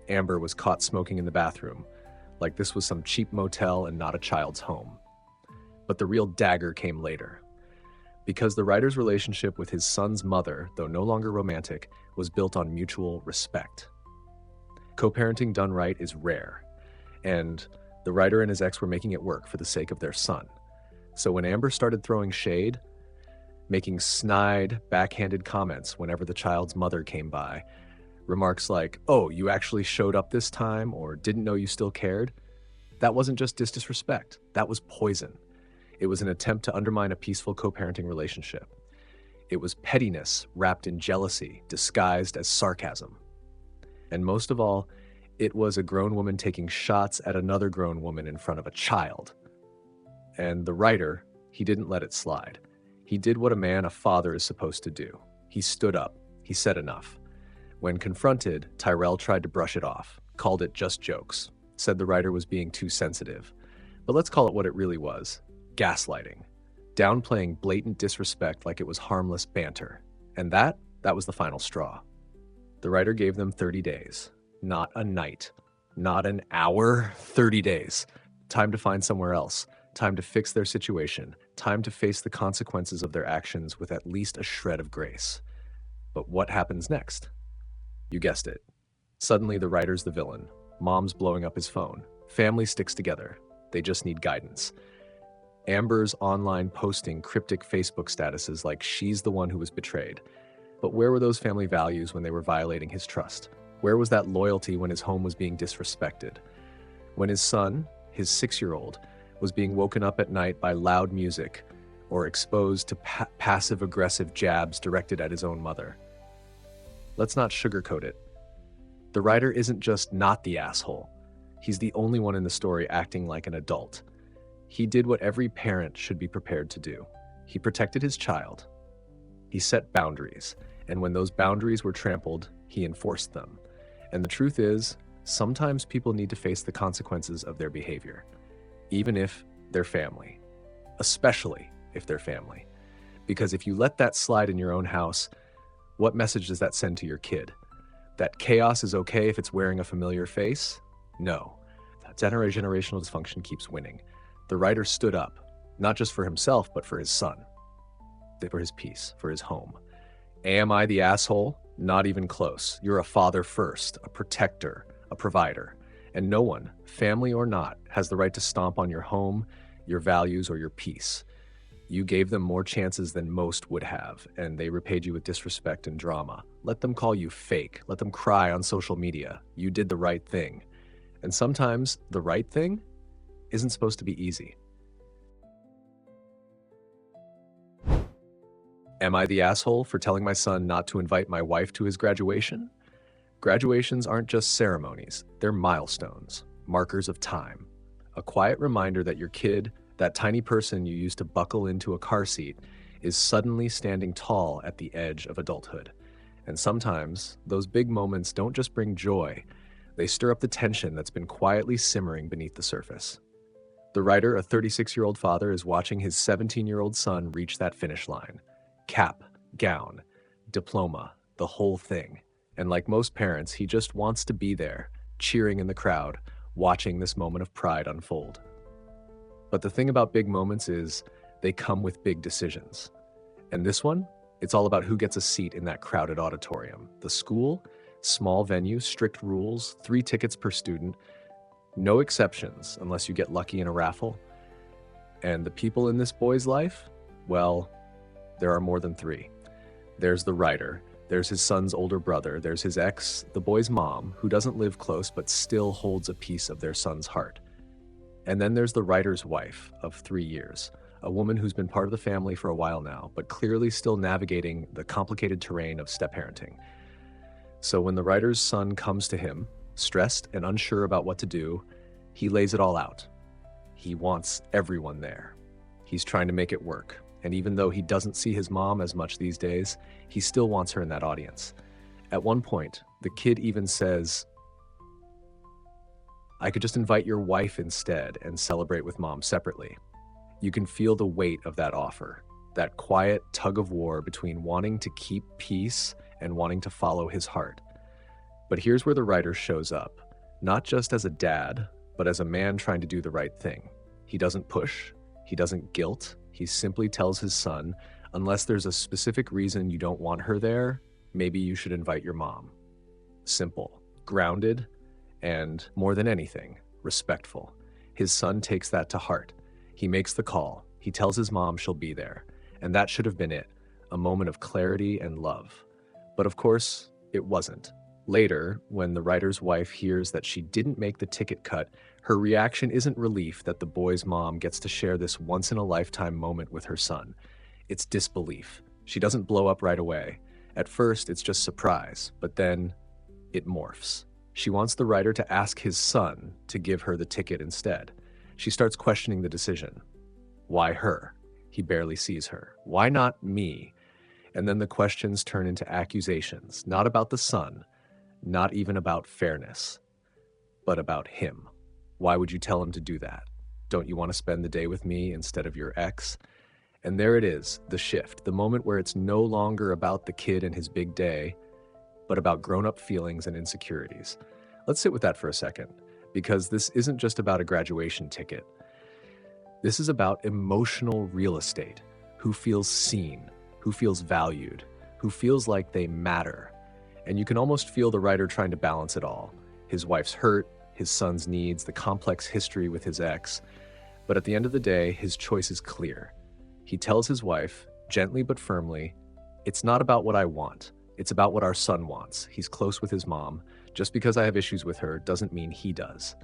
Amber was caught smoking in the bathroom, like this was some cheap motel and not a child's home. But the real dagger came later. Because the writer's relationship with his son's mother, though no longer romantic, was built on mutual respect. Co-parenting done right is rare, and the writer and his ex were making it work for the sake of their son. So when Amber started throwing shade, making snide, backhanded comments whenever the child's mother came by, remarks like, "Oh, you actually showed up this time," or "didn't know you still cared," that wasn't just disrespect, that was poison. It was an attempt to undermine a peaceful co-parenting relationship. It was pettiness wrapped in jealousy, disguised as sarcasm. And most of all, it was a grown woman taking shots at another grown woman in front of a child. And the writer, he didn't let it slide. He did what a father is supposed to do. He stood up. He said enough. When confronted, Tyrell tried to brush it off, called it just jokes, said the writer was being too sensitive. But let's call it what it really was: gaslighting, downplaying blatant disrespect like it was harmless banter. And that was the final straw. The writer gave them 30 days, not a night, not an hour, 30 days. Time to find somewhere else, time to fix their situation, time to face the consequences of their actions with at least a shred of grace. But what happens next? You guessed it. Suddenly the writer's the villain. Mom's blowing up his phone. Family sticks together. They just need guidance. Amber's online posting cryptic Facebook statuses like she's the one who was betrayed. But where were those family values when they were violating his trust? Where was that loyalty when his home was being disrespected? When his son, his 6-year-old, was being woken up at night by loud music or exposed to passive-aggressive jabs directed at his own mother? Let's not sugarcoat it. The writer isn't just not the asshole. He's the only one in the story acting like an adult. He did what every parent should be prepared to do. He protected his child. He set boundaries, and when those boundaries were trampled, he enforced them. And the truth is, sometimes people need to face the consequences of their behavior, even if they're family, especially if they're family. Because if you let that slide in your own house, what message does that send to your kid? That chaos is okay if it's wearing a familiar face? No. Generational dysfunction keeps winning. The writer stood up, not just for himself, but for his son, for his peace, for his home. Am I the asshole? Not even close. You're a father first, a protector, a provider. And no one, family or not, has the right to stomp on your home, your values, or your peace. You gave them more chances than most would have, and they repaid you with disrespect and drama. Let them call you fake. Let them cry on social media. You did the right thing. And sometimes the right thing isn't supposed to be easy. Am I the asshole for telling my son not to invite my wife to his graduation? Graduations aren't just ceremonies, they're milestones, markers of time. A quiet reminder that your kid, that tiny person you used to buckle into a car seat, is suddenly standing tall at the edge of adulthood. And sometimes, those big moments don't just bring joy, they stir up the tension that's been quietly simmering beneath the surface. The writer, a 36-year-old father, is watching his 17-year-old son reach that finish line. Cap, gown, diploma, the whole thing. And like most parents, he just wants to be there, cheering in the crowd, watching this moment of pride unfold. But the thing about big moments is they come with big decisions. And this one, it's all about who gets a seat in that crowded auditorium. The school, small venue, strict rules, 3 tickets per student, no exceptions unless you get lucky in a raffle. And the people in this boy's life, well, there are more than 3. There's the writer, there's his son's older brother, there's his ex, the boy's mom, who doesn't live close but still holds a piece of their son's heart. And then there's the writer's wife of 3 years, a woman who's been part of the family for a while now, but clearly still navigating the complicated terrain of step-parenting. So when the writer's son comes to him, stressed and unsure about what to do, he lays it all out. He wants everyone there. He's trying to make it work. And even though he doesn't see his mom as much these days, he still wants her in that audience. At one point, the kid even says, "I could just invite your wife instead and celebrate with mom separately." You can feel the weight of that offer, that quiet tug of war between wanting to keep peace and wanting to follow his heart. But here's where the writer shows up, not just as a dad, but as a man trying to do the right thing. He doesn't push, he doesn't guilt, he simply tells his son, unless there's a specific reason you don't want her there, maybe you should invite your mom. Simple, grounded, and more than anything, respectful. His son takes that to heart. He makes the call. He tells his mom she'll be there. And that should have been it, a moment of clarity and love. But of course, it wasn't. Later, when the writer's wife hears that she didn't make the ticket cut, her reaction isn't relief that the boy's mom gets to share this once-in-a-lifetime moment with her son. It's disbelief. She doesn't blow up right away. At first, it's just surprise, but then it morphs. She wants the writer to ask his son to give her the ticket instead. She starts questioning the decision. Why her? He barely sees her. Why not me? And then the questions turn into accusations, not about the son, not even about fairness, but about him. Why would you tell him to do that? Don't you want to spend the day with me instead of your ex? And there it is, the shift, the moment where it's no longer about the kid and his big day, but about grown-up feelings and insecurities. Let's sit with that for a second, because this isn't just about a graduation ticket. This is about emotional real estate. Who feels seen, who feels valued, who feels like they matter. And you can almost feel the writer trying to balance it all. His wife's hurt, his son's needs, the complex history with his ex. But at the end of the day, his choice is clear. He tells his wife, gently but firmly, "It's not about what I want. It's about what our son wants. He's close with his mom. Just because I have issues with her doesn't mean he does."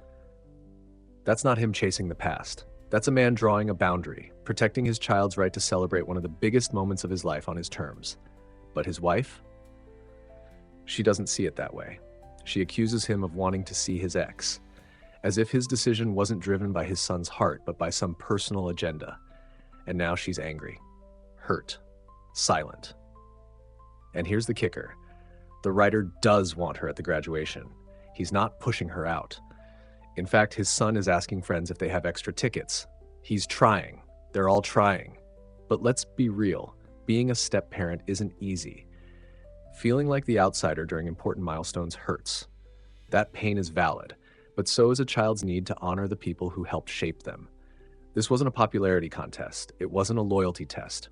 That's not him chasing the past. That's a man drawing a boundary, protecting his child's right to celebrate one of the biggest moments of his life on his terms. But his wife? She doesn't see it that way. She accuses him of wanting to see his ex, as if his decision wasn't driven by his son's heart, but by some personal agenda. And now she's angry, hurt, silent. And here's the kicker. The writer does want her at the graduation. He's not pushing her out. In fact, his son is asking friends if they have extra tickets. He's trying. They're all trying. But let's be real. Being a step-parent isn't easy. Feeling like the outsider during important milestones hurts. That pain is valid, but so is a child's need to honor the people who helped shape them. This wasn't a popularity contest. It wasn't a loyalty test.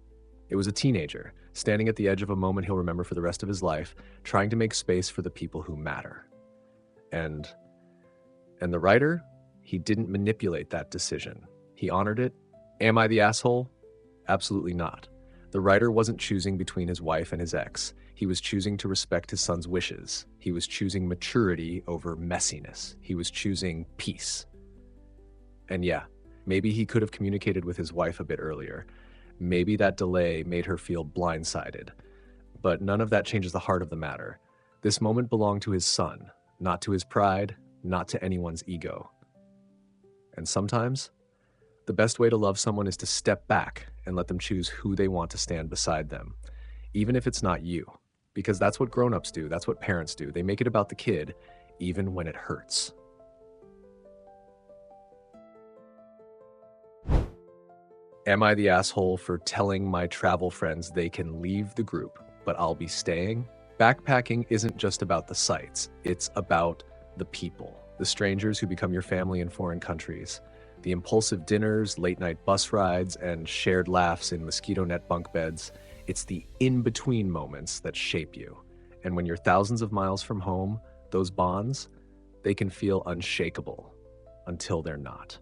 It was a teenager, standing at the edge of a moment he'll remember for the rest of his life, trying to make space for the people who matter. And the writer, he didn't manipulate that decision. He honored it. Am I the asshole? Absolutely not. The writer wasn't choosing between his wife and his ex. He was choosing to respect his son's wishes. He was choosing maturity over messiness. He was choosing peace. And yeah, maybe he could have communicated with his wife a bit earlier. Maybe that delay made her feel blindsided. But none of that changes the heart of the matter. This moment belonged to his son, not to his pride, not to anyone's ego. And sometimes, the best way to love someone is to step back and let them choose who they want to stand beside them, even if it's not you. Because that's what grown-ups do, that's what parents do. They make it about the kid, even when it hurts. Am I the asshole for telling my travel friends they can leave the group, but I'll be staying? Backpacking isn't just about the sights, it's about the people, the strangers who become your family in foreign countries, the impulsive dinners, late-night bus rides, and shared laughs in mosquito net bunk beds. It's the in-between moments that shape you. And when you're thousands of miles from home, those bonds, they can feel unshakable until they're not.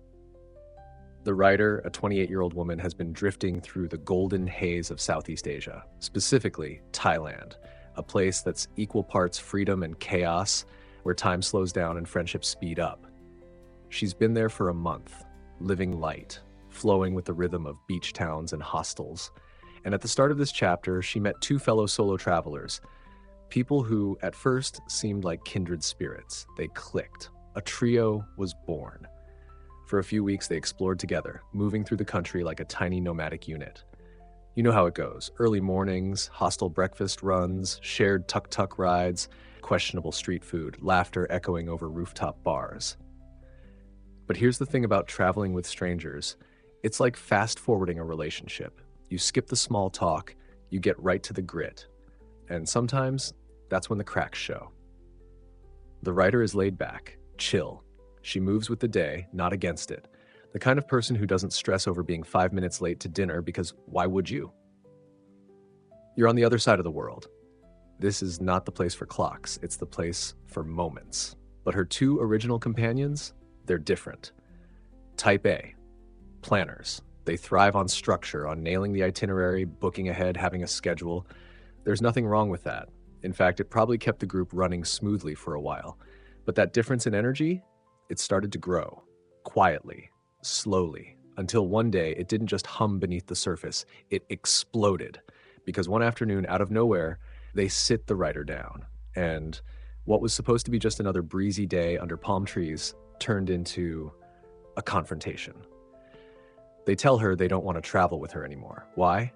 The writer, a 28-year-old woman, has been drifting through the golden haze of Southeast Asia, specifically Thailand, a place that's equal parts freedom and chaos, where time slows down and friendships speed up. She's been there for a month, living light, flowing with the rhythm of beach towns and hostels. And at the start of this chapter, she met two fellow solo travelers, people who at first seemed like kindred spirits. They clicked. A trio was born. For a few weeks, they explored together, moving through the country like a tiny nomadic unit. You know how it goes. Early mornings, hostel breakfast runs, shared tuk-tuk rides, questionable street food, laughter echoing over rooftop bars. But here's the thing about traveling with strangers. It's like fast-forwarding a relationship. You skip the small talk, you get right to the grit. And sometimes, that's when the cracks show. The writer is laid back, chill. She moves with the day, not against it. The kind of person who doesn't stress over being 5 minutes late to dinner because why would you? You're on the other side of the world. This is not the place for clocks, it's the place for moments. But her two original companions, they're different. Type A, planners. They thrive on structure, on nailing the itinerary, booking ahead, having a schedule. There's nothing wrong with that. In fact, it probably kept the group running smoothly for a while. But that difference in energy, it started to grow, quietly, slowly, until one day it didn't just hum beneath the surface, it exploded. Because one afternoon, out of nowhere, they sit the writer down. And what was supposed to be just another breezy day under palm trees turned into a confrontation. They tell her they don't want to travel with her anymore. Why?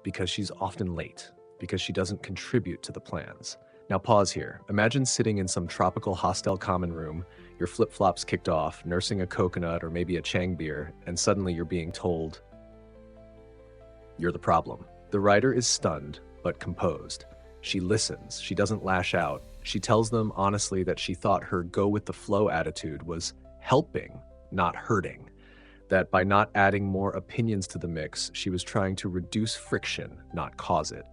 Because she's often late, because she doesn't contribute to the plans. Now pause here. Imagine sitting in some tropical hostel common room, your flip-flops kicked off, nursing a coconut or maybe a Chang beer, and suddenly you're being told, you're the problem. The writer is stunned, but composed. She listens. She doesn't lash out. She tells them honestly that she thought her go-with-the-flow attitude was helping, not hurting. That by not adding more opinions to the mix, she was trying to reduce friction, not cause it.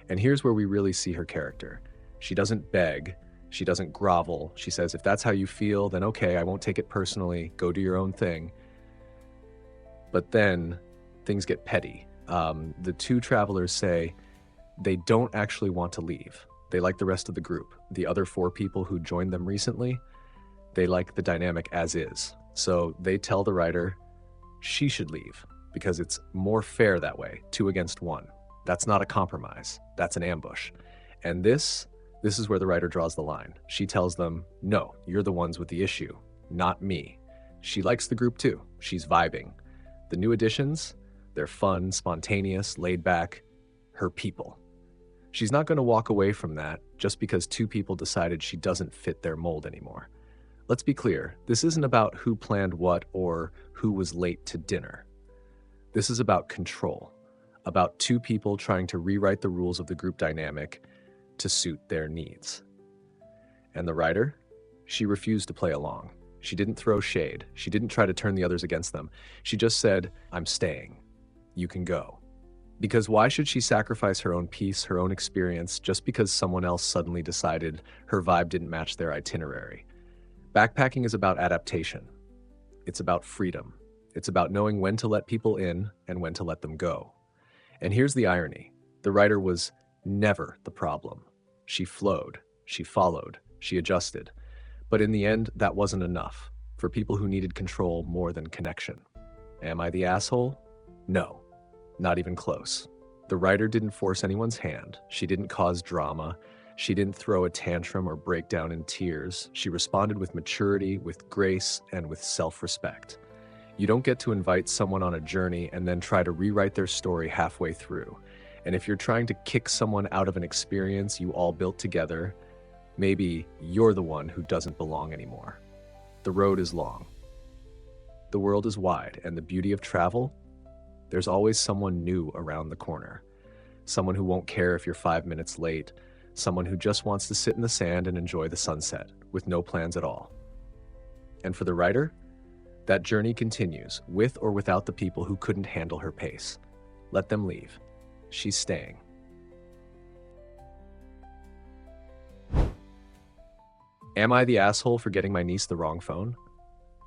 And here's where we really see her character. She doesn't beg. She doesn't grovel. She says, if that's how you feel, then okay, I won't take it personally. Go do your own thing. But then things get petty. The two travelers say they don't actually want to leave. They like the rest of the group. The other 4 people who joined them recently, they like the dynamic as is. So they tell the writer she should leave because it's more fair that way, 2 against 1. That's not a compromise. That's an ambush. And this is where the writer draws the line. She tells them, no, you're the ones with the issue, not me. She likes the group too. She's vibing. The new additions, they're fun, spontaneous, laid back, her people. She's not going to walk away from that just because 2 people decided she doesn't fit their mold anymore. Let's be clear, this isn't about who planned what or who was late to dinner. This is about control, about 2 people trying to rewrite the rules of the group dynamic to suit their needs. And the writer, she refused to play along. She didn't throw shade. She didn't try to turn the others against them. She just said, I'm staying. You can go. Because why should she sacrifice her own peace, her own experience, just because someone else suddenly decided her vibe didn't match their itinerary? Backpacking is about adaptation. It's about freedom. It's about knowing when to let people in and when to let them go. And here's the irony. The writer was never the problem. She flowed, she followed, she adjusted. But in the end, that wasn't enough for people who needed control more than connection. Am I the asshole? No, not even close. The writer didn't force anyone's hand. She didn't cause drama. She didn't throw a tantrum or break down in tears. She responded with maturity, with grace, and with self-respect. You don't get to invite someone on a journey and then try to rewrite their story halfway through. And if you're trying to kick someone out of an experience you all built together, maybe you're the one who doesn't belong anymore. The road is long. The world is wide, and the beauty of travel? There's always someone new around the corner. Someone who won't care if you're 5 minutes late. Someone who just wants to sit in the sand and enjoy the sunset, with no plans at all. And for the writer, that journey continues, with or without the people who couldn't handle her pace. Let them leave. She's staying. Am I the asshole for getting my niece the wrong phone?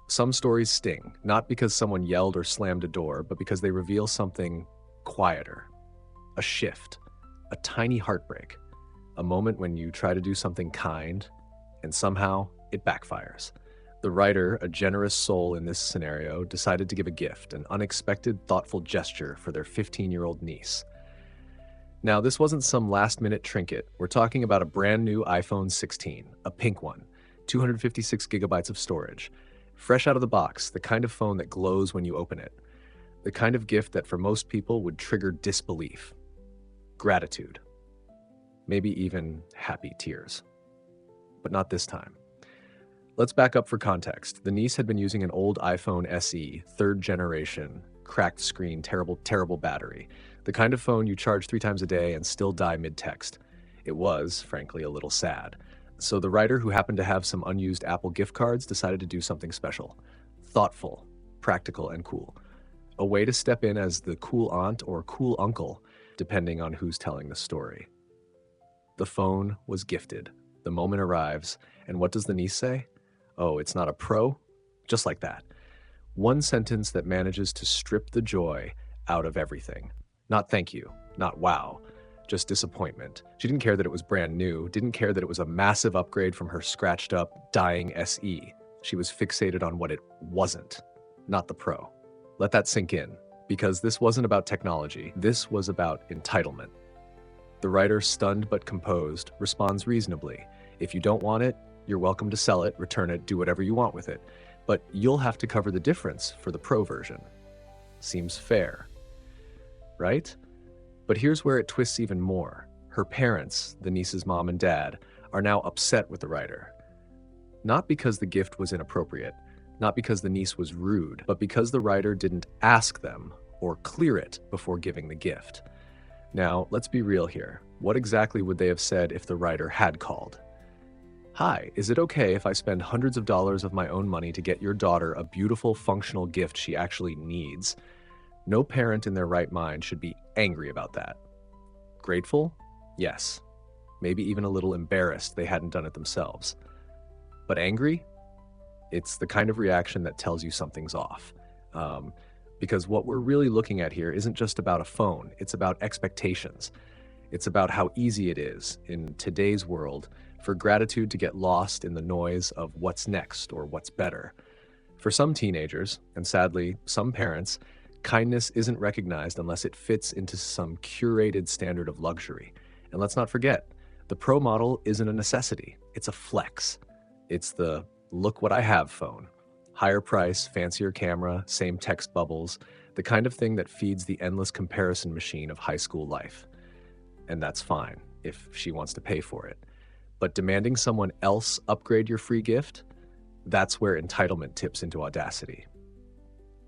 Some stories sting, not because someone yelled or slammed a door, but because they reveal something quieter. A shift, a tiny heartbreak, a moment when you try to do something kind, and somehow it backfires. The writer, a generous soul in this scenario, decided to give a gift, an unexpected, thoughtful gesture for their 15-year-old niece. Now, this wasn't some last-minute trinket. We're talking about a brand new iPhone 16, a pink one, 256 gigabytes of storage. Fresh out of the box, the kind of phone that glows when you open it. The kind of gift that for most people would trigger disbelief, gratitude, maybe even happy tears. But not this time. Let's back up for context. The niece had been using an old iPhone SE, third generation, cracked screen, terrible battery. The kind of phone you charge 3 times a day and still die mid-text. It was, frankly, a little sad. So the writer, who happened to have some unused Apple gift cards, decided to do something special. Thoughtful, practical, and cool. A way to step in as the cool aunt or cool uncle, depending on who's telling the story. The phone was gifted. The moment arrives, and what does the niece say? Oh, it's not a Pro? Just like that. One sentence that manages to strip the joy out of everything. Not thank you, not wow. Just disappointment. She didn't care that it was brand new, didn't care that it was a massive upgrade from her scratched up, dying SE. She was fixated on what it wasn't, not the Pro. Let that sink in, because this wasn't about technology, this was about entitlement. The writer, stunned but composed, responds reasonably. If you don't want it, you're welcome to sell it, return it, do whatever you want with it. But you'll have to cover the difference for the Pro version. Seems fair, right? But here's where it twists even more. Her parents, the niece's mom and dad, are now upset with the writer. Not because the gift was inappropriate, not because the niece was rude, but because the writer didn't ask them or clear it before giving the gift. Now, let's be real here. What exactly would they have said if the writer had called? Hi, is it okay if I spend hundreds of dollars of my own money to get your daughter a beautiful, functional gift she actually needs? No parent in their right mind should be angry about that. Grateful? Yes. Maybe even a little embarrassed they hadn't done it themselves. But angry? It's the kind of reaction that tells you something's off. Because what we're really looking at here isn't just about a phone, it's about expectations. It's about how easy it is, in today's world, for gratitude to get lost in the noise of what's next or what's better. For some teenagers, and sadly, some parents, kindness isn't recognized unless it fits into some curated standard of luxury. And let's not forget, the Pro model isn't a necessity, it's a flex. It's the look what I have phone. Higher price, fancier camera, same text bubbles, the kind of thing that feeds the endless comparison machine of high school life. And that's fine, if she wants to pay for it. But demanding someone else upgrade your free gift, that's where entitlement tips into audacity.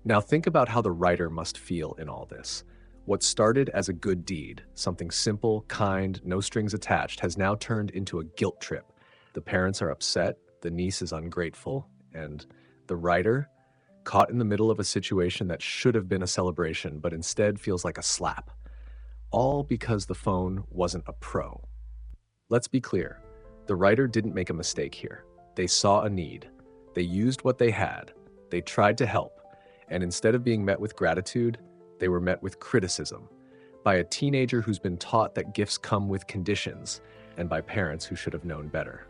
Now think about how the writer must feel in all this. What started as a good deed, something simple, kind, no strings attached, has now turned into a guilt trip. The parents are upset, the niece is ungrateful, and the writer, caught in the middle of a situation that should have been a celebration, but instead feels like a slap. All because the phone wasn't a Pro. Let's be clear, the writer didn't make a mistake here. They saw a need. They used what they had. They tried to help. And instead of being met with gratitude, they were met with criticism. by a teenager who's been taught that gifts come with conditions, and by parents who should have known better.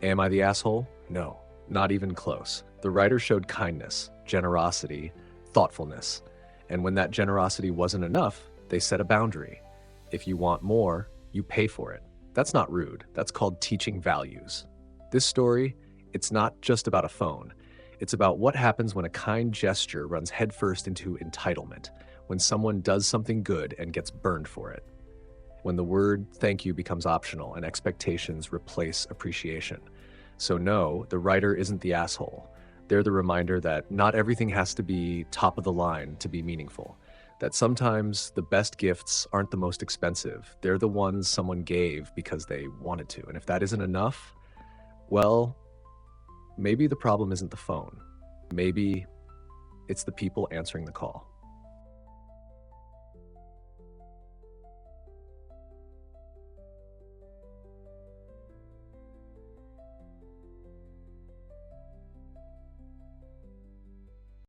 Am I the asshole? No, not even close. The writer showed kindness, generosity, thoughtfulness, and when that generosity wasn't enough, they set a boundary. If you want more, you pay for it. That's not rude. That's called teaching values. This story, it's not just about a phone. It's about what happens when a kind gesture runs headfirst into entitlement, when someone does something good and gets burned for it, when the word thank you becomes optional and expectations replace appreciation. So no, the writer isn't the asshole. They're the reminder that not everything has to be top of the line to be meaningful, that sometimes the best gifts aren't the most expensive. They're the ones someone gave because they wanted to. And if that isn't enough, well, maybe the problem isn't the phone. Maybe it's the people answering the call.